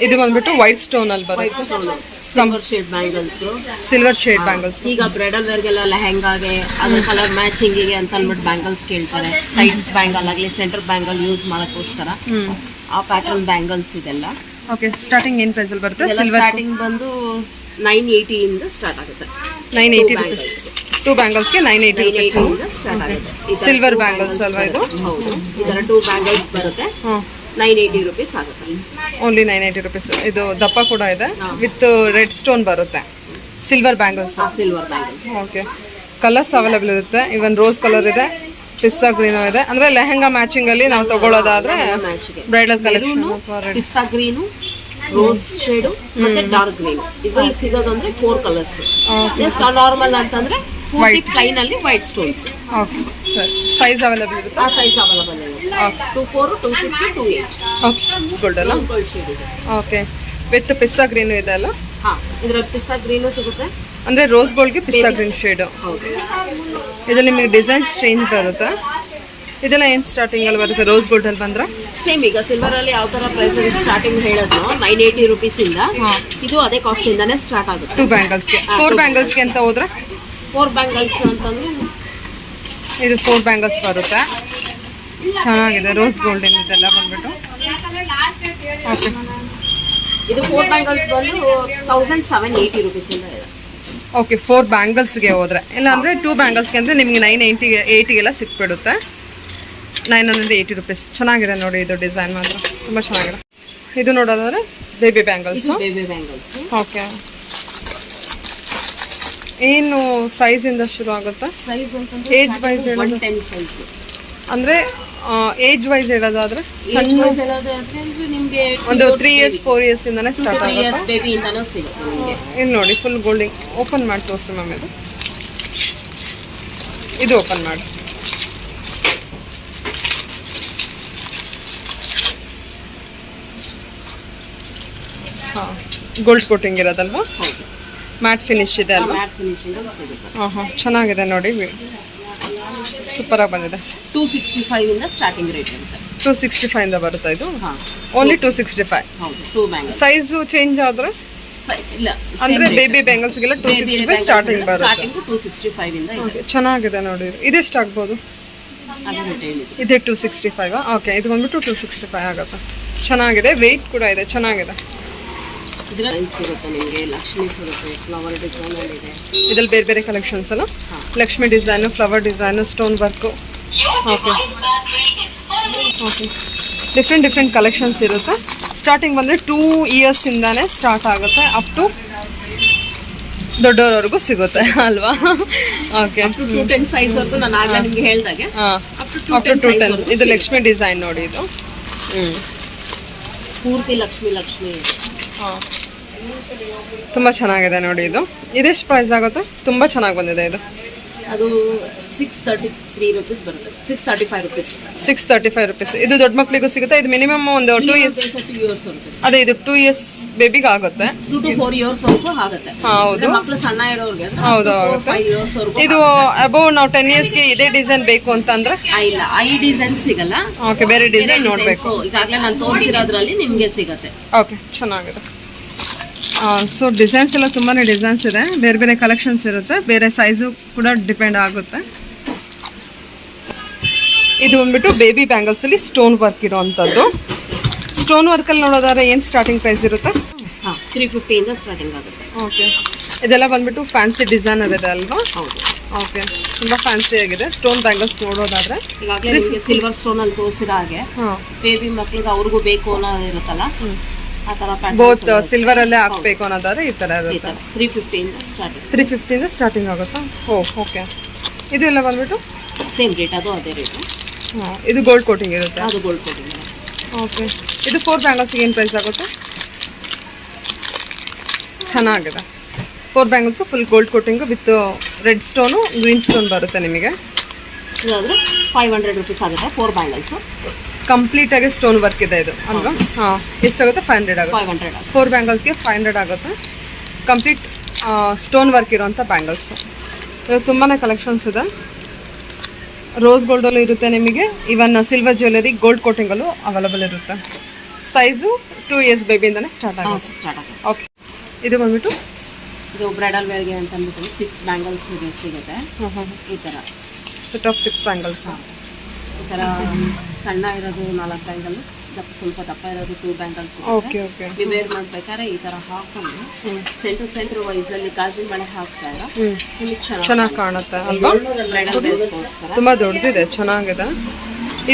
[SPEAKER 1] ಇದು ಬಂದ್ಬಿಟ್ಟು ವೈಟ್ ಸ್ಟೋನ್ ಅಲ್ಲಿ ಬರುತ್ತೆ.
[SPEAKER 2] Silver shade bangles.
[SPEAKER 1] Silver shade bangles.
[SPEAKER 2] ಈಗ ಬ್ರೈಡಲ್ ವೇರ್ಗೆಲ್ಲ ಲೆಹೆಂಗಾಗೆ ಅದ್ರ ಕಲರ್ ಮ್ಯಾಚಿಂಗಿಗೆ ಅಂತ ಅಂದ್ಬಿಟ್ಟು ಬ್ಯಾಂಗಲ್ಸ್ ಕೇಳ್ತಾರೆ. ಸೈಡ್ಸ್ ಬ್ಯಾಂಗಲ್ ಆಗಲಿ ಸೆಂಟರ್ ಬ್ಯಾಂಗಲ್ ಯೂಸ್ ಮಾಡೋಕ್ಕೋಸ್ಕರ ಆ ಪ್ಯಾಟರ್ನ್ ಬ್ಯಾಂಗಲ್ಸ್ ಇದೆಲ್ಲ.
[SPEAKER 1] ಓಕೆ, ಸ್ಟಾರ್ಟಿಂಗ್ ಏನು ಪ್ರೈಸ್ ಅಲ್ಲಿ ಬರುತ್ತೆ?
[SPEAKER 2] ಸ್ಟಾರ್ಟಿಂಗ್ ಬಂದು 980 ಇಂದ ಸ್ಟಾರ್ಟ್ ಆಗುತ್ತೆ.
[SPEAKER 1] 980 ರುಪೀಸ್. 2 ಬ್ಯಾಂಗಲ್ಸ್ಗೆ 980 ರುಪೀಸ್
[SPEAKER 2] ಸ್ಟಾರ್ಟ್ ಆಗುತ್ತೆ.
[SPEAKER 1] ಸಿಲ್ವರ್ ಬ್ಯಾಂಗಲ್ಸ್ ಅಲ್ವಾ ಇದು?
[SPEAKER 2] ಹೌದು, ಇದರ 2 ಬ್ಯಾಂಗಲ್ಸ್ ಬರುತ್ತೆ. 980 ರುಪೀಸ್ ಆಗುತ್ತೆ.
[SPEAKER 1] Only 980 rupees. ಇದು ದಪ್ಪ ಕೂಡ ಇದೆ ವಿತ್ ರೆಡ್ ಸ್ಟೋನ್ ಬರುತ್ತೆ. Silver bangles.
[SPEAKER 2] Silver bangles.
[SPEAKER 1] Okay, colours available ಇರುತ್ತೆ. ಇವನ್ ರೋಸ್ ಕಲರ್ ಇದೆ, ಪಿಸ್ತಾ ಗ್ರೀನ್ ಇದೆ. ಅಂದ್ರೆ ಲೆಹಂಗಾ ಮ್ಯಾಚಿಂಗ್ ಅಲ್ಲಿ ನಾವು ತಗೊಳ್ಳೋದಾದ್ರೆ ಬ್ರೈಡಲ್ ಕಲೆಕ್ಷನ್.
[SPEAKER 2] ಪಿಸ್ತಾ ಗ್ರೀನು, ರೋಸ್ ಶೇಡು ಮತ್ತೆ ಡಾರ್ಕ್ ಗ್ರೀನ್ ಇದ್ರಲ್ಲಿ ಸಿಗೋದಂದ್ರೆ 4 ಕಲರ್ಸ್. ಜಸ್ಟ್ ನಾರ್ಮಲ್ ಅಂತಂದ್ರೆ ವೈಟ್ ಪ್ಲೈನ್ ಅಲ್ಲಿ white stones.
[SPEAKER 1] Okay sir, size available ಇರುತ್ತೆ?
[SPEAKER 2] ಆ ಸೈಜ್ ಅವೈಲೇಬಲ್ ಇದೆ. 24, 26, 28.
[SPEAKER 1] ಓಕೆ, ಗೋಲ್ಡ್ ಅಲ್ಲ?
[SPEAKER 2] ಗೋಲ್ಡ್ ಶೇಡ್ ಇದೆ.
[SPEAKER 1] ಓಕೆ, ವಿತ್ ಪಿಸ್ತಾ ಗ್ರೀನ್ ಇದೆ ಅಲ್ಲ?
[SPEAKER 2] ಹಾ, ಇದ್ರಲ್ಲಿ ಪಿಸ್ತಾ ಗ್ರೀನು ಸಿಗುತ್ತೆ.
[SPEAKER 1] ಅಂದ್ರೆ ರೋಸ್ ಗೋಲ್ಡ್ಗೆ ಪಿಸ್ತಾ ಗ್ರೀನ್ ಶೇಡ್.
[SPEAKER 2] ಹೌದು.
[SPEAKER 1] ಇದರಲ್ಲಿ ನಿಮಗೆ ಡಿಸೈನ್ಸ್ ಚೇಂಜ್ ಬರುತ್ತೆ. ಇದೆಲ್ಲ ಏನು ಸ್ಟಾರ್ಟಿಂಗ್ ಅಲ್ಲಿ ಬರುತ್ತೆ ರೋಸ್ ಗೋಲ್ಡ್ ಅಲ್ಲಿ ಬಂದ್ರೆ?
[SPEAKER 2] ಸೇಮ್ ಈಗ ಸಿಲ್ವರ್ ಅಲ್ಲಿ ಯಾವ ತರ ಪ್ರೈಸ್ ಸ್ಟಾರ್ಟಿಂಗ್ ಹೇಳಿದ್ನೋ 980 ರುಪೀಸ್ ಇಂದ ಇದು ಅದೇ ಕಾಸ್ಟ್ ಇಂದಾನೆ ಸ್ಟಾರ್ಟ್ ಆಗುತ್ತೆ.
[SPEAKER 1] 2 ಬ್ಯಾಂಗಲ್ಸ್ಗೆ. 4 ಬ್ಯಾಂಗಲ್ಸ್ಗೆ ಅಂತ ಹೋದ್ರೆ
[SPEAKER 2] 4 ಬ್ಯಾಂಗಲ್ಸ್ ಅಂತಂದ್ರೆ
[SPEAKER 1] ಇದು 4 ಬ್ಯಾಂಗಲ್ಸ್ ಬರುತ್ತೆ. ಚೆನ್ನಾಗಿದೆ, ರೋಸ್ ಗೋಲ್ಡ್ ಇದೆಲ್ಲ ಬಂದ್ಬಿಟ್ಟು. ಓಕೆ,
[SPEAKER 2] ಇದು 4 ಬ್ಯಾಂಗಲ್ಸ್ ಬಂದು 1780 ರುಪೀಸ್ ಇಂದ ಇದೆ.
[SPEAKER 1] ಓಕೆ, 4 ಬ್ಯಾಂಗಲ್ಸ್ಗೆ ಹೋದ್ರೆ. ಇಲ್ಲ ಅಂದ್ರೆ 2 ಬ್ಯಾಂಗಲ್ಸ್ಗೆ ಅಂದ್ರೆ ನಿಮಗೆ 980 ಸಿಕ್ಬಿಡುತ್ತೆ. 980 ರುಪೀಸ್. ಚೆನ್ನಾಗಿದೆ ನೋಡಿ, ಇದು ಡಿಸೈನ್ ಮಾತ್ರ ತುಂಬ ಚೆನ್ನಾಗಿದೆ. ಇದು ನೋಡೋದಾದ್ರೆ baby bangles.
[SPEAKER 2] Baby bangles.
[SPEAKER 1] Okay, ಏನು ಸೈಜ್ ಇಂದ ಶುರು ಆಗುತ್ತೆ?
[SPEAKER 2] ಸೈಜ್ ಅಂತಂದ್ರೆ
[SPEAKER 1] ಏಜ್ ವೈಸ್ ಹೇಳೋದು
[SPEAKER 2] 10 ಸೈಜ್.
[SPEAKER 1] ಅಂದ್ರೆ ಏಜ್ ವೈಸ್ ಹೇಳೋದಾದ್ರೆ
[SPEAKER 2] ಸಣ್ಣ ಹೇಳೋದಾದ್ರೆ ನಿಮಗೆ
[SPEAKER 1] ಒಂದು 3 ಇಯರ್ಸ್ 4 ಇಯರ್ಸ್ ಇಂದಾನೆ ಸ್ಟಾರ್ಟ್
[SPEAKER 2] 3
[SPEAKER 1] ಆಗುತ್ತೆ.
[SPEAKER 2] ಇಯರ್ಸ್ ಬೇಬಿ ಇಂದಾನೂ ಸಿಗುತ್ತೆ ನಿಮಗೆ.
[SPEAKER 1] ಇಲ್ಲಿ ನೋಡಿ, ಫುಲ್ ಗೋಲ್ಡಿಂಗ್. ಓಪನ್ ಮಾಡಿ ತೋರಿಸಿ ಮ್ಯಾಮ್. ಇದು ಓಪನ್ ಮಾಡಿ. ಹಾಂ, ಗೋಲ್ಡ್ ಕೋಟಿಂಗ್ ಇರೋದಲ್ವಾ?
[SPEAKER 2] ಹೌದು.
[SPEAKER 1] ಮ್ಯಾಟ್ ಫಿನಿಶ್ ಇದೆ ಅಲ್ವಾ?
[SPEAKER 2] ಮ್ಯಾಟ್ ಫಿನಿಶಿಂಗ್ ಅಲ್ಲಿ ಸಿಗುತ್ತೆ.
[SPEAKER 1] ಹಾಂ, ಚೆನ್ನಾಗಿದೆ ನೋಡಿ, ಸೂಪರ್ ಆಗಿ ಬಂದಿದೆ.
[SPEAKER 2] 265 ಇಂದ ಸ್ಟಾರ್ಟಿಂಗ್ ರೇಟ್ ಇರುತ್ತೆ.
[SPEAKER 1] 265 ಇಂದ ಬರುತ್ತಾ ಇದು?
[SPEAKER 2] ಹಾಂ,
[SPEAKER 1] ಓನ್ಲಿ 265.
[SPEAKER 2] ಹೌದು. 2 ಬ್ಯಾಂಗಲ್ಸ್.
[SPEAKER 1] ಸೈಜು ಚೇಂಜ್ ಆದ್ರೆ
[SPEAKER 2] ಇಲ್ಲ,
[SPEAKER 1] ಅಂದ್ರೆ ಬೇಬಿ ಬ್ಯಾಂಗಲ್ಸ್ಗೆಲ್ಲ 265 ಸ್ಟಾರ್ಟಿಂಗ್ ಬರುತ್ತೆ.
[SPEAKER 2] ಸ್ಟಾರ್ಟಿಂಗ್ 265 ಇಂದ ಇದೆ.
[SPEAKER 1] ಚೆನ್ನಾಗಿದೆ ನೋಡಿ. ಇದೆಷ್ಟು ಆಗ್ಬೋದು?
[SPEAKER 2] ಅದೇ ರೇಟ್ ಹೇಳಿದೆ.
[SPEAKER 1] ಇದೆ 265. ಓಕೆ, ಇದು ಬಂದ್ಬಿಟ್ಟು 265 ಆಗುತ್ತೆ. ಚೆನ್ನಾಗಿದೆ, ವೆಯ್ಟ್ ಕೂಡ ಇದೆ, ಚೆನ್ನಾಗಿದೆ.
[SPEAKER 2] ಇದ್ರಲ್ಲಿ ಸಿಗುತ್ತೆ ನಿಮಗೆ, ಲಕ್ಷ್ಮಿ ಸಿಗುತ್ತೆ, ಫ್ಲವರ್ ಡಿಸೈನ್ ಅಲ್ಲಿ ಇದೆ.
[SPEAKER 1] ಇದ್ರಲ್ಲಿ ಬೇರೆ ಬೇರೆ ಕಲೆಕ್ಷನ್ಸ್ ಅಲ್ಲ? Lakshmi design, flower design, stone work. Okay okay, different collections ಇರುತ್ತೆ. ಸ್ಟಾರ್ಟಿಂಗ್ ಬಂದರೆ 2 ಇಯರ್ಸ್ ಇಂದಾನೆ ಸ್ಟಾರ್ಟ್ ಆಗುತ್ತೆ, ಅಪ್ ಟು ದೊಡ್ಡವರವರೆಗೂ ಸಿಗುತ್ತೆ ಅಲ್ವಾ? ಓಕೆ,
[SPEAKER 2] 210 ಸೈಜ್ ವರ್ಗು ನಾನು ಆಗ ನಿಮಗೆ ಹೇಳಿದಾಗೆ
[SPEAKER 1] ಅಪ್ ಟು 210. ಇದು ಲಕ್ಷ್ಮಿ ಡಿಸೈನ್ ನೋಡಿ, ಇದು
[SPEAKER 2] ಪೂರ್ತಿ ಲಕ್ಷ್ಮಿ.
[SPEAKER 1] ಹಾಂ, ತುಂಬ ಚೆನ್ನಾಗಿದೆ ನೋಡಿ. ಇದೆಷ್ಟು ಪ್ರೈಸ್ ಆಗುತ್ತೆ? ತುಂಬ ಚೆನ್ನಾಗಿ ಬಂದಿದೆ ಇದು.
[SPEAKER 2] ಅದು 633 ರುಪೀಸ್ ಬರುತ್ತೆ. 635 ರುಪೀಸ್.
[SPEAKER 1] 635 ರುಪೀಸ್. ಇದು ದೊಡ್ಡ ಮಕ್ಕಳಿಗೂ ಸಿಗುತ್ತೆ. ಇದು ಮಿನಿಮಮ್ ಒಂದು 2 ಇಯರ್ಸ್.
[SPEAKER 2] 2 ಇಯರ್ಸ್ ಬರುತ್ತೆ.
[SPEAKER 1] ಅದೇ, ಇದು 2 ಇಯರ್ಸ್ ಬೇಬಿಗೆ ಆಗುತ್ತೆ.
[SPEAKER 2] 2 to 4 ಇಯರ್ಸ್ ವರೆಗೂ ಆಗುತ್ತೆ.
[SPEAKER 1] ಹೌದು,
[SPEAKER 2] ಮಕ್ಕಳು ಸಣ್ಣ ಇರೋರಿಗೆ
[SPEAKER 1] ಹೌದು.
[SPEAKER 2] 5 ಇಯರ್ಸ್ ವರೆಗೂ.
[SPEAKER 1] ಇದು ಅಬೌವ್ ನಾವು 10 ಇಯರ್ಸ್ಗೆ ಇದೇ ಡಿಸೈನ್ ಬೇಕು ಅಂತಂದ್ರೆ
[SPEAKER 2] ಇಲ್ಲ, ಈ ಡಿಸೈನ್ ಸಿಗಲ್ಲ.
[SPEAKER 1] ಓಕೆ, ಬೇರೆ ಡಿಸೈನ್ ನೋಡಬೇಕು.
[SPEAKER 2] ಈಗಾಗಲೇ ನಾನು ತೋರಿಸಿರೋದ್ರಲ್ಲಿ ನಿಮಗೆ ಸಿಗುತ್ತೆ.
[SPEAKER 1] ಓಕೆ, ಚೆನ್ನಾಗಿದೆ. ಸೊ ಡಿಸೈನ್ಸ್ ಎಲ್ಲ ತುಂಬಾ ಡಿಸೈನ್ಸ್ ಇದೆ, ಬೇರೆ ಬೇರೆ ಕಲೆಕ್ಷನ್ಸ್ ಇರುತ್ತೆ, ಬೇರೆ ಸೈಜು ಕೂಡ ಡಿಪೆಂಡ್ ಆಗುತ್ತೆ. ಇದು ಬಂದ್ಬಿಟ್ಟು ಬೇಬಿ ಬ್ಯಾಂಗಲ್ಸಲ್ಲಿ ಸ್ಟೋನ್ ವರ್ಕ್ ಇರೋವಂಥದ್ದು. ಸ್ಟೋನ್ ವರ್ಕಲ್ಲಿ ನೋಡೋದಾದ್ರೆ ಏನು ಸ್ಟಾರ್ಟಿಂಗ್ ಪ್ರೈಸ್ ಇರುತ್ತೆ?
[SPEAKER 2] 350 ಇಂದ ಸ್ಟಾರ್ಟಿಂಗ್ ಆಗುತ್ತೆ.
[SPEAKER 1] ಓಕೆ, ಇದೆಲ್ಲ ಬಂದ್ಬಿಟ್ಟು ಫ್ಯಾನ್ಸಿ ಡಿಸೈನರ್ ಇದೆ ಅಲ್ವಾ?
[SPEAKER 2] ಹೌದು.
[SPEAKER 1] ಓಕೆ, ತುಂಬ ಫ್ಯಾನ್ಸಿ ಆಗಿದೆ. ಸ್ಟೋನ್ ಬ್ಯಾಂಗಲ್ಸ್ ನೋಡೋದಾದ್ರೆ
[SPEAKER 2] ಈಗಾಗಲೇ ನಿಮಗೆ ಸಿಲ್ವರ್ ಸ್ಟೋನ್ ಅಲ್ಲಿ ತೋರಿಸಿದ ಹಾಗೆ ಬೇಬಿ ಮಕ್ಳಿಗೆ ಅವ್ರಿಗೂ ಬೇಕು ಅನ್ನೋದು ಇರುತ್ತಲ್ಲ, ಆ ಥರ
[SPEAKER 1] ಬೋತ್ ಸಿಲ್ವರ್ ಅಲ್ಲೇ ಹಾಕ್ಬೇಕು ಅನ್ನೋದಾದ್ರೆ ಈ ಥರ ಇರುತ್ತೆ.
[SPEAKER 2] 350 ಇಂದ ಸ್ಟಾರ್ಟಿಂಗ್.
[SPEAKER 1] 350 ಇಂದ ಸ್ಟಾರ್ಟಿಂಗ್ ಆಗುತ್ತಾ? ಓಕೆ. ಇದೆಲ್ಲ ಬಂದ್ಬಿಟ್ಟು
[SPEAKER 2] ಸೇಮ್ ರೇಟ್, ಅದು ಅದೇ ರೇಟ್.
[SPEAKER 1] ಇದು ಗೋಲ್ಡ್ ಕೋಟಿಂಗ್ ಇರುತ್ತೆ.
[SPEAKER 2] ಅದು ಗೋಲ್ಡ್ ಕೋಟಿಂಗ್.
[SPEAKER 1] ಓಕೆ, ಇದು 4 ಬ್ಯಾಂಗಲ್ಸ್ಗೆ ಏನು ಪ್ರೈಸ್ ಆಗುತ್ತೆ? ಚೆನ್ನಾಗಿದೆ. 4 bangles full gold coating with red stone, green stone ಬರುತ್ತೆ ನಿಮಗೆ.
[SPEAKER 2] ಇದಾದರೆ 500 ರುಪೀಸ್ ಆಗುತ್ತೆ 4 ಬ್ಯಾಂಗಲ್ಸು.
[SPEAKER 1] ಕಂಪ್ಲೀಟಾಗಿ ಸ್ಟೋನ್ ವರ್ಕ್ ಇದೆ ಇದು ಅಲ್ವಾ? ಹಾಂ, ಎಷ್ಟಾಗುತ್ತೆ? 500 ಆಗುತ್ತೆ.
[SPEAKER 2] 500
[SPEAKER 1] 4 ಬ್ಯಾಂಗಲ್ಸ್ಗೆ 500 ಆಗುತ್ತೆ. ಕಂಪ್ಲೀಟ್ ಸ್ಟೋನ್ ವರ್ಕ್ ಇರೋವಂಥ ಬ್ಯಾಂಗಲ್ಸು. ಇದು ತುಂಬಾ ಕಲೆಕ್ಷನ್ಸ್ ಇದೆ. ರೋಸ್ ಗೋಲ್ಡಲ್ಲೂ ಇರುತ್ತೆ ನಿಮಗೆ. ಇವನ್ ಸಿಲ್ವರ್ ಜ್ಯುವೆಲರಿ ಗೋಲ್ಡ್ ಕೋಟಿಂಗಲ್ಲೂ ಅವೈಲಬಲ್ ಇರುತ್ತೆ. ಸೈಜು 2 ಇಯರ್ಸ್ ಬೇಬಿಯಿಂದನೇ ಸ್ಟಾರ್ಟ್ ಆಗುತ್ತೆ. ಓಕೆ, ಇದು ಬಂದ್ಬಿಟ್ಟು
[SPEAKER 2] ಇದು ಬ್ರೈಡಲ್ ವೇರ್ಗೆ ಅಂತ ಅಂದ್ಬಿಟ್ಟು 6 ಬ್ಯಾಂಗಲ್ಸ್ ಸಿಗುತ್ತೆ. ಈ ಥರ
[SPEAKER 1] ಸೆಟ್ ಆಫ್ 6 ಬ್ಯಾಂಗಲ್ಸ್.
[SPEAKER 2] ಈ ಥರ ಸಣ್ಣ ಇರೋದು 4 ಬ್ಯಾಂಗಲ್, ಸ್ವಲ್ಪ ದಪ್ಪ ಇರೋದು 2 ಬ್ಯಾಂಗಲ್ಸ್.
[SPEAKER 1] Okay okay.
[SPEAKER 2] ನೀವು ವೇರ್ ಮಾಡ್ಬೇಕಾದ್ರೆ ಈ ಥರ ಹಾಕೊಂಡು ಸೆಂಟರ್ ವೈಸಲ್ಲಿ ಗಾಜಿನ ಬಳೆ ಹಾಕ್ತಾರೆ, ನಿಮಗೆ
[SPEAKER 1] ಚೆನ್ನಾಗಿ ಕಾಣುತ್ತೆ ಅಲ್ವಾ?
[SPEAKER 2] ಬ್ರೈಡಲ್ ವೇರ್ಸ್ಗೋಸ್ಕರ.
[SPEAKER 1] ತುಂಬ ದೊಡ್ಡದಿದೆ, ಚೆನ್ನಾಗಿದೆ.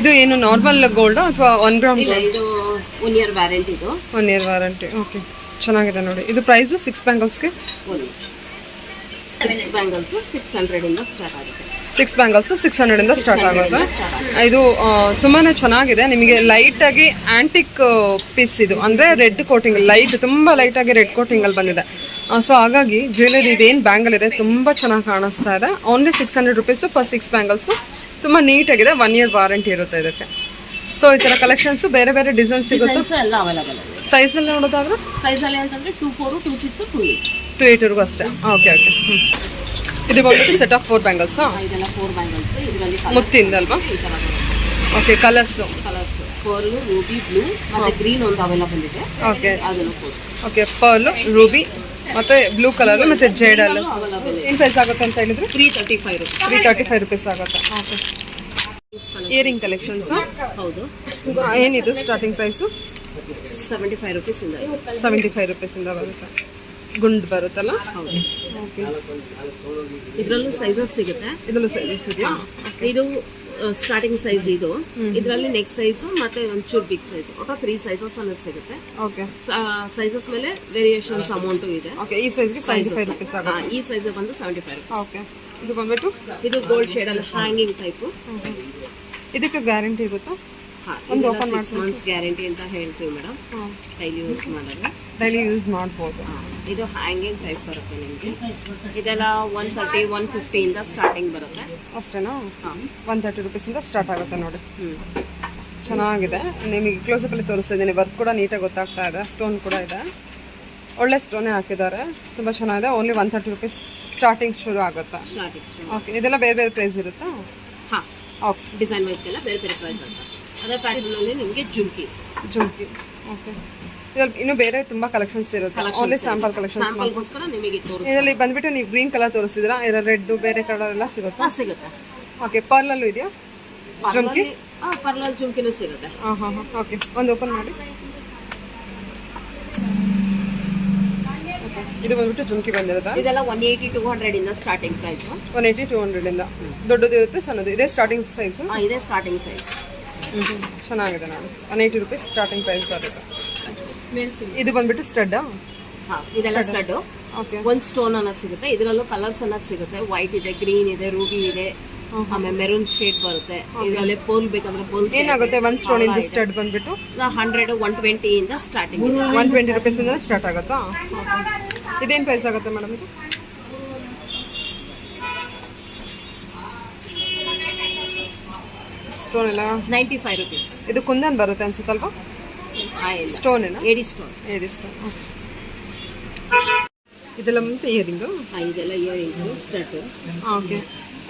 [SPEAKER 1] ಇದು ಏನು ನಾರ್ಮಲ್ ಗೋಲ್ಡ್ ಅಥವಾ 1 ಗ್ರಾಮ್?
[SPEAKER 2] ಇಲ್ಲ, ಇದು 1 ಇಯರ್ ವ್ಯಾರಂಟಿ. ಇದು
[SPEAKER 1] 1 ಇಯರ್ ವ್ಯಾರಂಟಿ. ಓಕೆ, ಚೆನ್ನಾಗಿದೆ ನೋಡಿ. ಇದು ಪ್ರೈಸು 6 ಬ್ಯಾಂಗಲ್ಸ್ಗೆ
[SPEAKER 2] 6 ಬ್ಯಾಂಗಲ್ಸ್ 600 ಇಂದ ಸ್ಟಾರ್ಟ್ ಆಗುತ್ತೆ.
[SPEAKER 1] 6 ಬ್ಯಾಂಗಲ್ಸು 600 ಇಂದ ಸ್ಟಾರ್ಟ್ ಆಗುತ್ತೆ. ಇದು ತುಂಬಾ ಚೆನ್ನಾಗಿದೆ. ನಿಮಗೆ ಲೈಟಾಗಿ ಆ್ಯಂಟಿಕ್ ಪೀಸ್ ಇದು, ಅಂದರೆ ರೆಡ್ ಕೋಟಿಂಗ್, ತುಂಬ ಲೈಟಾಗಿ ರೆಡ್ ಕೋಟಿಂಗಲ್ಲಿ ಬಂದಿದೆ. ಸೊ ಹಾಗಾಗಿ ಜ್ಯುವೆಲರಿ ಇದೇನು ಬ್ಯಾಂಗಲ್ ಇದೆ ತುಂಬ ಚೆನ್ನಾಗಿ ಕಾಣಿಸ್ತಾ ಇದೆ. Only 600 rupees for 6 bangles. ತುಂಬ ನೀಟಾಗಿದೆ. 1 year ವಾರಂಟಿ ಇರುತ್ತೆ ಇದಕ್ಕೆ. ಸೊ ಈ ಥರ ಕಲೆಕ್ಷನ್ಸು ಬೇರೆ ಬೇರೆ ಡಿಸೈನ್ ಸಿಗುತ್ತೆ.
[SPEAKER 2] ಎಲ್ಲ ಅವೈಲೇಬಲ್ ಇದೆ.
[SPEAKER 1] ಸೈಜಲ್ಲಿ ನೋಡೋದಾದ್ರೆ
[SPEAKER 2] ಸೈಜಲ್ಲಿ ಅಂತಂದರೆ 24, 26, 28.
[SPEAKER 1] 28 ಅಷ್ಟೇ. ಓಕೆ. ಇದು ಬಂದ್ಬಿಟ್ಟು ಸೆಟ್ ಆಫ್ 4 ಬ್ಯಾಂಗಲ್ಸಾ?
[SPEAKER 2] ಇದೆಲ್ಲ 4 ಬ್ಯಾಂಗಲ್ಸ್. ಇದರಲ್ಲಿ
[SPEAKER 1] ಮುತ್ತಿಂದಲ್ವಾ?
[SPEAKER 2] ಈ ಥರ
[SPEAKER 1] okay. Colours
[SPEAKER 2] pearl, Ruby, blue ಮತ್ತು ಗ್ರೀನ್ ಒಂದು ಅವೈಲೇಬಲ್ ಇದೆ.
[SPEAKER 1] ಓಕೆ.
[SPEAKER 2] ಅದನ್ನು ಕೂಡ
[SPEAKER 1] ಓಕೆ. ಪರ್ಲ್, ರೂಬಿ ಮತ್ತು ಬ್ಲೂ ಕಲರ್ ಮತ್ತು ಜೇಡಲ್ಲು. ಏನು ಪ್ರೈಸ್ ಆಗುತ್ತೆ ಅಂತ ಹೇಳಿದ್ರೆ
[SPEAKER 2] 335 rupees.
[SPEAKER 1] 335 ರುಪೀಸ್ ಆಗುತ್ತೆ. ಓಕೆ. Earring collections?
[SPEAKER 2] ಹೌದು.
[SPEAKER 1] ಏನಿದು ಸ್ಟಾರ್ಟಿಂಗ್ ಪ್ರೈಸು?
[SPEAKER 2] 75 rupees ಇಂದ ಇದೆ.
[SPEAKER 1] 75 ರುಪೀಸಿಂದ ಬರುತ್ತೆ. ಗುಂಡು ಬರುತ್ತಲ್ಲ?
[SPEAKER 2] ಹೌದು.
[SPEAKER 1] ಓಕೆ.
[SPEAKER 2] ಇದರಲ್ಲೂ ಸೈಜಸ್ ಸಿಗುತ್ತೆ.
[SPEAKER 1] ಇದರಲ್ಲೂ ಸೈಜಸ್ ಇದೆಯಾ?
[SPEAKER 2] ಇದು ಸ್ಟಾರ್ಟಿಂಗ್ ಸೈಜ್ ಇದು. ಇದರಲ್ಲಿ ನೆಕ್ಸ್ಟ್ ಸೈಜು ಮತ್ತೆ ಒಂಚೂರು ಬಿಗ್ ಸೈಜ್, ಒಟ್ಟು 3 ಸೈಜಸ್ ಅನ್ನೋದು ಸಿಗುತ್ತೆ.
[SPEAKER 1] ಓಕೆ.
[SPEAKER 2] ಸೈಜಸ್ ಮೇಲೆ ವೇರಿಯೇಷನ್ಸ್ ಅಮೌಂಟು ಇದೆ.
[SPEAKER 1] ಓಕೆ. ಈ ಸೈಜ್ಗೆ 75 ರುಪೀಸ್ ಆಗುತ್ತೆ.
[SPEAKER 2] ಈ ಸೈಜ್ ಬಂದು 75 rupees.
[SPEAKER 1] ಓಕೆ. ಇದು ಬಂದ್ಬಿಟ್ಟು
[SPEAKER 2] ಇದು ಗೋಲ್ಡ್ ಶೇಡಲ್ಲಿ ಹ್ಯಾಂಗಿಂಗ್ ಟೈಪು.
[SPEAKER 1] ಇದಕ್ಕೆ ಗ್ಯಾರಂಟಿ ಇರುತ್ತಾ?
[SPEAKER 2] ಒಂದು ಓಪನ್ ಮಾಡಿ 6 months ಗ್ಯಾರಂಟಿ ಅಂತ ಹೇಳ್ತೀವಿ ಮೇಡಮ್. ಡೈಲಿ ಯೂಸ್ ಮಾಡೋದು,
[SPEAKER 1] ಡೈಲಿ ಯೂಸ್ ಮಾಡ್ಬೋದು.
[SPEAKER 2] ಇದು ಹ್ಯಾಂಗಿಂಗ್ ಟೈಪ್ ಬರುತ್ತೆ ನಿಮಗೆ. ಇದೆಲ್ಲ 130, 150 ಇಂದ ಸ್ಟಾರ್ಟಿಂಗ್ ಬರುತ್ತೆ.
[SPEAKER 1] ಅಷ್ಟೇನಾ? 130 ರುಪೀಸಿಂದ ಸ್ಟಾರ್ಟ್ ಆಗುತ್ತೆ ನೋಡಿ. ಚೆನ್ನಾಗಿದೆ. ನಿಮಗೆ ಕ್ಲೋಸಪ್ಪಲ್ಲಿ ತೋರಿಸ್ತಾ ಇದ್ದೀನಿ. ವರ್ಕ್ ಕೂಡ ನೀಟಾಗಿ ಗೊತ್ತಾಗ್ತಾ ಇದೆ. ಸ್ಟೋನ್ ಕೂಡ ಇದೆ, ಒಳ್ಳೆ ಸ್ಟೋನೇ ಹಾಕಿದ್ದಾರೆ. ತುಂಬ ಚೆನ್ನಾಗಿದೆ. ಓನ್ಲಿ 130 ರುಪೀಸ್ ಸ್ಟಾರ್ಟಿಂಗ್ ಶುರು ಆಗುತ್ತೆ. ಓಕೆ. ಇದೆಲ್ಲ ಬೇರೆ ಬೇರೆ ಪ್ರೈಸ್ ಇರುತ್ತಾ?
[SPEAKER 2] ಹಾಂ.
[SPEAKER 1] ಓಕೆ.
[SPEAKER 2] ಡಿಸೈನ್ ವೈಸ್ಗೆಲ್ಲ ಬೇರೆ ಬೇರೆ ಪ್ರೈಸ್ ಅಂತ. ಅದೇ ಪ್ಯಾಟರ್ನಲ್ಲಿ ನಿಮಗೆ ಜುಮ್ಕಿ.
[SPEAKER 1] ಓಕೆ. ಇದರಲ್ಲಿ ಇನ್ನೂ ಬೇರೆ ತುಂಬ ಕಲೆಕ್ಷನ್ಸ್ ಇರುತ್ತೆ. ಓನ್ಲಿ ಸ್ಯಾಂಪಲ್ ಕಲೆಕ್ಷನ್ಸ್
[SPEAKER 2] ಸ್ಯಾಂಪಲ್ಗೋಸ್ಕರ ನಿಮಗೆ ತೋರಿಸ್ತೀನಿ.
[SPEAKER 1] ಇದರಲ್ಲಿ ಬಂದ್ಬಿಟ್ಟು ನೀವು ಗ್ರೀನ್ ಕಲರ್ ತೋರಿಸಿದ್ರಾ? ಇದರಲ್ಲಿ ರೆಡ್ ಬೇರೆ ಕಲರ್ ಎಲ್ಲ ಸಿಗುತ್ತಾ?
[SPEAKER 2] ಸಿಗುತ್ತೆ.
[SPEAKER 1] ಓಕೆ. ಪರ್ಲಲ್ಲೂ ಇದೆಯಾ ಜುಮ್ಕಿ?
[SPEAKER 2] ಪರ್ಲಲ್ ಜುಮ್ಕಿನೂ ಸಿಗುತ್ತೆ.
[SPEAKER 1] ಹಾಂ. ಓಕೆ. ಒಂದು ಓಪನ್ ಮಾಡಿ. ಇದು ಬಂದ್ಬಿಟ್ಟು ಜುಮ್ಕಿ ಬಂದಿರುತ್ತೆ.
[SPEAKER 2] ಇದೆಲ್ಲ 180, 200 ಇಂದ ಸ್ಟಾರ್ಟಿಂಗ್ ಪ್ರೈಸ್.
[SPEAKER 1] 180, 200 ಇಂದ. ದೊಡ್ಡದು ಇರುತ್ತೆ, ಸಣ್ಣದು ಇದೆ. ಸ್ಟಾರ್ಟಿಂಗ್ ಸೈಜ್
[SPEAKER 2] ಇದೆ. ಸ್ಟಾರ್ಟಿಂಗ್ ಸೈಜ್
[SPEAKER 1] ಚೆನ್ನಾಗಿದೆ ನೋಡಿ. 180 ರುಪೀಸ್ ಸ್ಟಾರ್ಟಿಂಗ್ ಪ್ರೈಸ್ ಬರುತ್ತೆ. ಇದು ಬಂದ್ಬಿಟ್ಟು ಸ್ಟಡ್.
[SPEAKER 2] ಹಾಂ. ಇದೆಲ್ಲ ಸ್ಟಡ್.
[SPEAKER 1] ಓಕೆ.
[SPEAKER 2] ಒಂದು ಸ್ಟೋನ್ ಅನ್ನೋದು ಸಿಗುತ್ತೆ. ಇದರಲ್ಲೂ ಕಲರ್ಸ್ ಅನ್ನೋದು ಸಿಗುತ್ತೆ. ವೈಟ್ ಇದೆ, ಗ್ರೀನ್ ಇದೆ, ರೂಬಿ ಇದೆ, ಆಮೇಲೆ ಮೆರೂನ್ ಶೇಡ್ ಬರುತ್ತೆ. ಇದರಲ್ಲಿ ಪೋಲ್ ಬೇಕಂದ್ರೆ ಪೋಲ್.
[SPEAKER 1] ಏನಾಗುತ್ತೆ ಒಂದು ಸ್ಟೋನ್ ಇಂದ ಸ್ಟಡ್ ಬಂದ್ಬಿಟ್ಟು?
[SPEAKER 2] 100, 120 ಇಂದ ಸ್ಟಾರ್ಟಿಂಗ್.
[SPEAKER 1] 120 ರುಪೀಸಿಂದ ಸ್ಟಾರ್ಟ್ ಆಗುತ್ತಾ? ಇದೇನು ಪ್ರೈಸ್ ಆಗುತ್ತೆ ಮೇಡಮ್ ಇದು? ಸ್ಟೋನ್ ಎಲ್ಲ
[SPEAKER 2] 95 rupees.
[SPEAKER 1] ಇದು ಕುಂದನ್ ಬರುತ್ತೆ ಅನ್ಸುತ್ತಲ್ವಾ? ಸ್ಟೋನ್ ಏನಾ?
[SPEAKER 2] ಏಡಿ ಸ್ಟೋನ್.
[SPEAKER 1] ಇದೆಲ್ಲ ಮುಂದೆ ಇಯರಿಂಗು?
[SPEAKER 2] ಇದೆಲ್ಲ ಇಯರಿಂಗ್ಸ್ ಸ್ಟಡ್.
[SPEAKER 1] ಓಕೆ.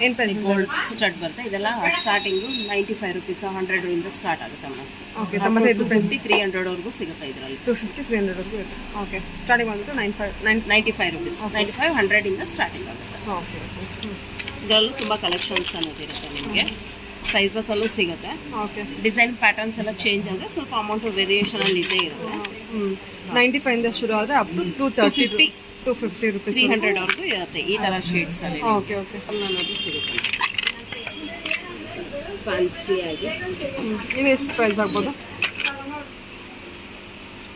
[SPEAKER 1] ಏನು ಪ್ರೈಸ್?
[SPEAKER 2] ಗೋಲ್ಡ್ ಸ್ಟಡ್ ಬರುತ್ತೆ. ಇದೆಲ್ಲ ಸ್ಟಾರ್ಟಿಂಗು 95 rupees, 100 ಇಂದ ಸ್ಟಾರ್ಟ್ ಆಗುತ್ತೆ ಮೇಡಮ್.
[SPEAKER 1] ಓಕೆ. 95 ರೂಪಾಯಿ
[SPEAKER 2] 250, 300 ವರೆಗೂ ಸಿಗುತ್ತೆ ಇದರಲ್ಲಿ.
[SPEAKER 1] 250, 300 ವರೆಗೂ ಇದೆ. ಓಕೆ. ಸ್ಟಾರ್ಟಿಂಗ್ ಬಂದ್ಬಿಟ್ಟು
[SPEAKER 2] 95 rupees. 95, 100 ಇಂದ ಸ್ಟಾರ್ಟಿಂಗ್ ಆಗುತ್ತೆ.
[SPEAKER 1] ಓಕೆ.
[SPEAKER 2] ಇದರಲ್ಲೂ ತುಂಬ ಕಲೆಕ್ಷನ್ಸ್ ಅನ್ನೋದಿರುತ್ತೆ ನಿಮಗೆ. ಸೈಜಸ್ ಅಲ್ಲೂ ಸಿಗುತ್ತೆ.
[SPEAKER 1] ಓಕೆ.
[SPEAKER 2] ಡಿಸೈನ್ ಪ್ಯಾಟರ್ನ್ಸ್ ಎಲ್ಲ ಚೇಂಜ್ ಆದರೆ ಸ್ವಲ್ಪ ಅಮೌಂಟ್ ವೇರಿಯೇಷನ್ ಅಲ್ಲಿ ಇದ್ದೇ ಇರುತ್ತೆ.
[SPEAKER 1] 95 ಇಂದ ಶುರು ಆದರೆ ಅಪ್ ಟು 230, 250 ರುಪೀಸ್,
[SPEAKER 2] 300 ವರೆಗೂ ಇರುತ್ತೆ. ಈ ಥರ ಶೇಡ್ಸ್ ಅಲ್ಲಿ
[SPEAKER 1] ಓಕೆ.
[SPEAKER 2] ಅನ್ನೋದು ಸಿಗುತ್ತೆ ಫ್ಯಾನ್ಸಿ ಆಗಿ.
[SPEAKER 1] ಇದು ಎಷ್ಟು ಪ್ರೈಸ್ ಆಗ್ಬೋದು?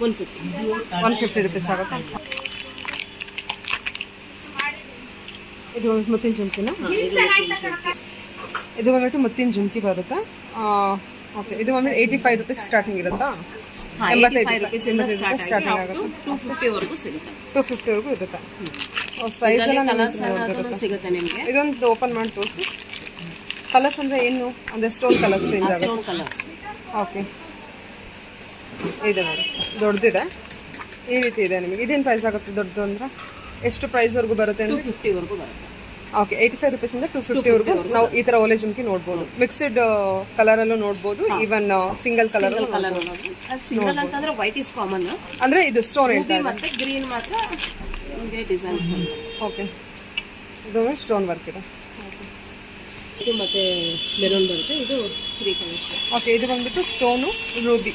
[SPEAKER 1] 150 ರುಪೀಸ್ ಆಗುತ್ತೆ. ಇದು ಮುತ್ತಿನ ಜುಮ್ಕಿನ? ಇದು ಬಂದ್ಬಿಟ್ಟು ಮುತ್ತಿನ ಜುಮ್ಕಿ ಬರುತ್ತೆ. ಓಕೆ. ಇದು ಬಂದ್ಬಿಟ್ಟು 85 ರುಪೀಸ್ ಸ್ಟಾರ್ಟಿಂಗ್ ಇರುತ್ತಾ? 85
[SPEAKER 2] ರೂಪೀಸಿಂದ
[SPEAKER 1] ಸ್ಟಾರ್ಟಿಂಗ್ ಆಗುತ್ತೆ.
[SPEAKER 2] 250 ವರೆಗೂ ಸಿಗುತ್ತೆ.
[SPEAKER 1] 250 ವರೆಗೂ ಇರುತ್ತೆ. ಸೈಜ್ ಎಲ್ಲ
[SPEAKER 2] ಸಿಗುತ್ತೆ ನಿಮಗೆ.
[SPEAKER 1] ಇದೊಂದು ಓಪನ್ ಮಾಡಿ ತೋರಿಸಿ. ಕಲರ್ಸ್ ಅಂದರೆ ಏನು? ಅಂದರೆ ಸ್ಟೋನ್ ಕಲರ್ಸ್ ಚೇಂಜ್ ಆಗುತ್ತೆ.
[SPEAKER 2] Stone colours.
[SPEAKER 1] ಓಕೆ. ಇದೆ ನೋಡಿ, ದೊಡ್ಡದಿದೆ. ಈ ರೀತಿ ಇದೆ ನಿಮಗೆ. ಇದೇನು ಪ್ರೈಸ್ ಆಗುತ್ತೆ ದೊಡ್ಡದು ಅಂದರೆ? ಎಷ್ಟು ಪ್ರೈಸ್ವರೆಗೂ ಬರುತ್ತೆ?
[SPEAKER 2] 250 ವರೆಗೂ ಬರುತ್ತೆ.
[SPEAKER 1] ಓಕೆ. 85 ರುಪೀಸಿಂದ 250 ವರೆಗೂ ನಾವು ಈ ಥರ ಓಲೆ ಜುಮ್ಕಿ ನೋಡ್ಬೋದು. ಮಿಕ್ಸ್ಡ್ ಕಲರಲ್ಲೂ ನೋಡ್ಬೋದು, ಈವನ್ ಸಿಂಗಲ್ ಕಲರ್.
[SPEAKER 2] ಸಿಂಗಲ್ ಅಂತಂದ್ರೆ ವೈಟ್ ಇಸ್ ಕಾಮನ್.
[SPEAKER 1] ಅಂದರೆ ಇದು ಸ್ಟೋನ್ ಹೇಳ್ತಾ ಇದೆ.
[SPEAKER 2] ಮತ್ತೆ ಗ್ರೀನ್ ಮಾತ್ರ ನಿಮಗೆ ಡಿಸೈನ್ಸ್.
[SPEAKER 1] ಓಕೆ. ಇದು ಸ್ಟೋನ್ ವರ್ಕ್ ಇದೆ.
[SPEAKER 2] ಇದು ಮತ್ತೆ ಮೆರೂನ್ ಬರುತ್ತೆ. ಇದು 3 ಕಲರ್ಸ್.
[SPEAKER 1] ಓಕೆ. ಇದು ಬಂದ್ಬಿಟ್ಟು ಸ್ಟೋನು ರೂಬಿ,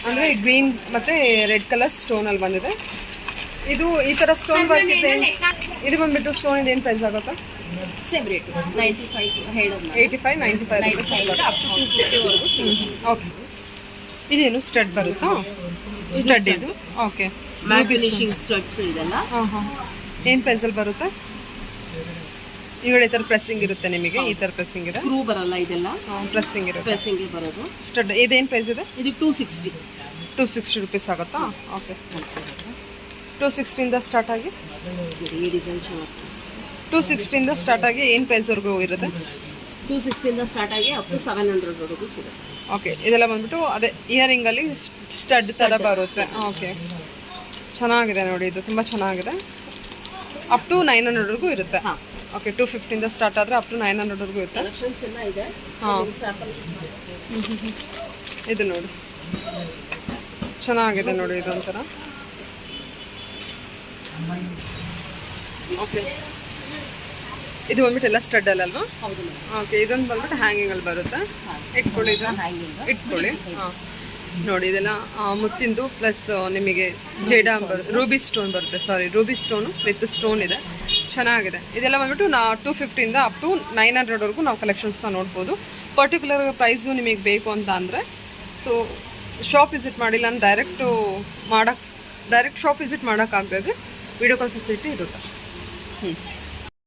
[SPEAKER 1] ಅಂದರೆ ಗ್ರೀನ್ ಮತ್ತು ರೆಡ್ ಕಲರ್ ಸ್ಟೋನಲ್ಲಿ ಬಂದಿದೆ. ಇದು ಈ ಥರ ಸ್ಟೋನ್ ವರ್ಕ್ ಇದೆ. ಇದು ಬಂದ್ಬಿಟ್ಟು ಸ್ಟೋನ್ ಇದೆ. ಏನು ಪ್ರೈಸ್ ಆಗುತ್ತೆ?
[SPEAKER 2] ಸೇಮ್ ರೇಟ್ 95 ಹೇಳೋದು.
[SPEAKER 1] 85, 95
[SPEAKER 2] ಅಪ್ ಟು 250 ವರೆಗೂ ಸಿಗುತ್ತೆ.
[SPEAKER 1] ಓಕೆ. ಇದೇನು ಸ್ಟಡ್ ಬರುತ್ತಾ? ಸ್ಟಡ್ ಇದು. ಓಕೆ.
[SPEAKER 2] ಮ್ಯಾಟ್ ಫಿನಿಶಿಂಗ್ ಸ್ಟಡ್ಸ್ ಇದೆಲ್ಲ.
[SPEAKER 1] ಹಾಂ. ಏನು ಪ್ರೈಸಲ್ಲಿ ಬರುತ್ತೆ? ಈ ಈ ಥರ ಪ್ರೆಸ್ಸಿಂಗ್ ಇರುತ್ತೆ ನಿಮಗೆ, ಈ ಥರ ಪ್ರೆಸ್ಸಿಂಗ್ ಇದೆ,
[SPEAKER 2] ಸ್ಕ್ರೂ ಬರಲ್ಲ, ಇದೆಲ್ಲ
[SPEAKER 1] ಪ್ರೆಸ್ಸಿಂಗ್ ಇರುತ್ತೆ,
[SPEAKER 2] ಪ್ರೆಸ್ಸಿಂಗ್ ಬರೋದು.
[SPEAKER 1] ಸ್ಟಡ್ ಇದೇನು ಪ್ರೈಸ್ ಇದೆ?
[SPEAKER 2] ಇದು 260
[SPEAKER 1] 260 ಆಗುತ್ತಾ? ಓಕೆ, 260 ಸ್ಟಾರ್ಟ್ ಆಗಿ
[SPEAKER 2] ಈ ಡಿಸೈನ್
[SPEAKER 1] 260 ಸ್ಟಾರ್ಟ್ ಆಗಿ ಏನು ಪ್ರೈಸ್ವರೆಗೂ ಇರುತ್ತೆ?
[SPEAKER 2] 260 ಸ್ಟಾರ್ಟ್ ಆಗಿ ಅಪ್ ಟು 700 ವರೆಗೂ ಸಿಗುತ್ತೆ.
[SPEAKER 1] ಓಕೆ, ಇದೆಲ್ಲ ಬಂದ್ಬಿಟ್ಟು ಅದೇ ಇಯರಿಂಗಲ್ಲಿ ಸ್ಟಡ್ ಥರ ಬರುತ್ತೆ. ಓಕೆ, ಚೆನ್ನಾಗಿದೆ ನೋಡಿ, ಇದು ತುಂಬ ಚೆನ್ನಾಗಿದೆ. ಅಪ್ ಟು 900ವರೆಗೂ ಇರುತ್ತೆ. ಓಕೆ, 250 ಸ್ಟಾರ್ಟ್ ಆದರೆ ಅಪ್ ಟು 900ವರೆಗೂ ಇರುತ್ತೆ.
[SPEAKER 2] ಕಲೆಕ್ಷನ್ಸ್ ಎಲ್ಲ ಇದೆ.
[SPEAKER 1] ಹಾಂ, ಇದು ನೋಡಿ ಚೆನ್ನಾಗಿದೆ ನೋಡಿ, ಇದು ಒಂಥರ. ಓಕೆ, ಇದು ಬಂದ್ಬಿಟ್ಟು ಎಲ್ಲ ಸ್ಟಡ್ ಅಲ್ವಾ?
[SPEAKER 2] ಹೌದು.
[SPEAKER 1] ಓಕೆ, ಇದೊಂದು ಬಂದ್ಬಿಟ್ಟು ಹ್ಯಾಂಗಿಂಗಲ್ಲಿ ಬರುತ್ತೆ. ಇಟ್ಕೊಳ್ಳಿ, ಇದು ಇಟ್ಕೊಳ್ಳಿ. ಹಾಂ, ನೋಡಿ ಇದೆಲ್ಲ ಮುತ್ತಿಂದು ಪ್ಲಸ್ ನಿಮಗೆ ಜೇಡ ಬರುತ್ತೆ, ರೂಬಿ ಸ್ಟೋನ್ ಬರುತ್ತೆ. ಸಾರಿ, ರೂಬಿ ಸ್ಟೋನು ವಿತ್ ಸ್ಟೋನ್ ಇದೆ, ಚೆನ್ನಾಗಿದೆ. ಇದೆಲ್ಲ ಬಂದ್ಬಿಟ್ಟು 250 ಅಪ್ ಟು 900ವರೆಗೂ ನಾವು ಕಲೆಕ್ಷನ್ಸ್ನ ನೋಡ್ಬೋದು. ಪರ್ಟಿಕ್ಯುಲರ್ ಪ್ರೈಸು ನಿಮಗೆ ಬೇಕು ಅಂತ ಅಂದರೆ ಸೊ ಶಾಪ್ ವಿಸಿಟ್ ಮಾಡಿಲ್ಲ ಅಂದ್ರೆ ಡೈರೆಕ್ಟ್ ಶಾಪ್ ವಿಸಿಟ್ ಮಾಡೋಕ್ಕಾಗದೆ ವಿಡಿಯೋ ಕಾಲ್ ಫೆಸಿಲಿಟಿ ಇರುತ್ತೆ.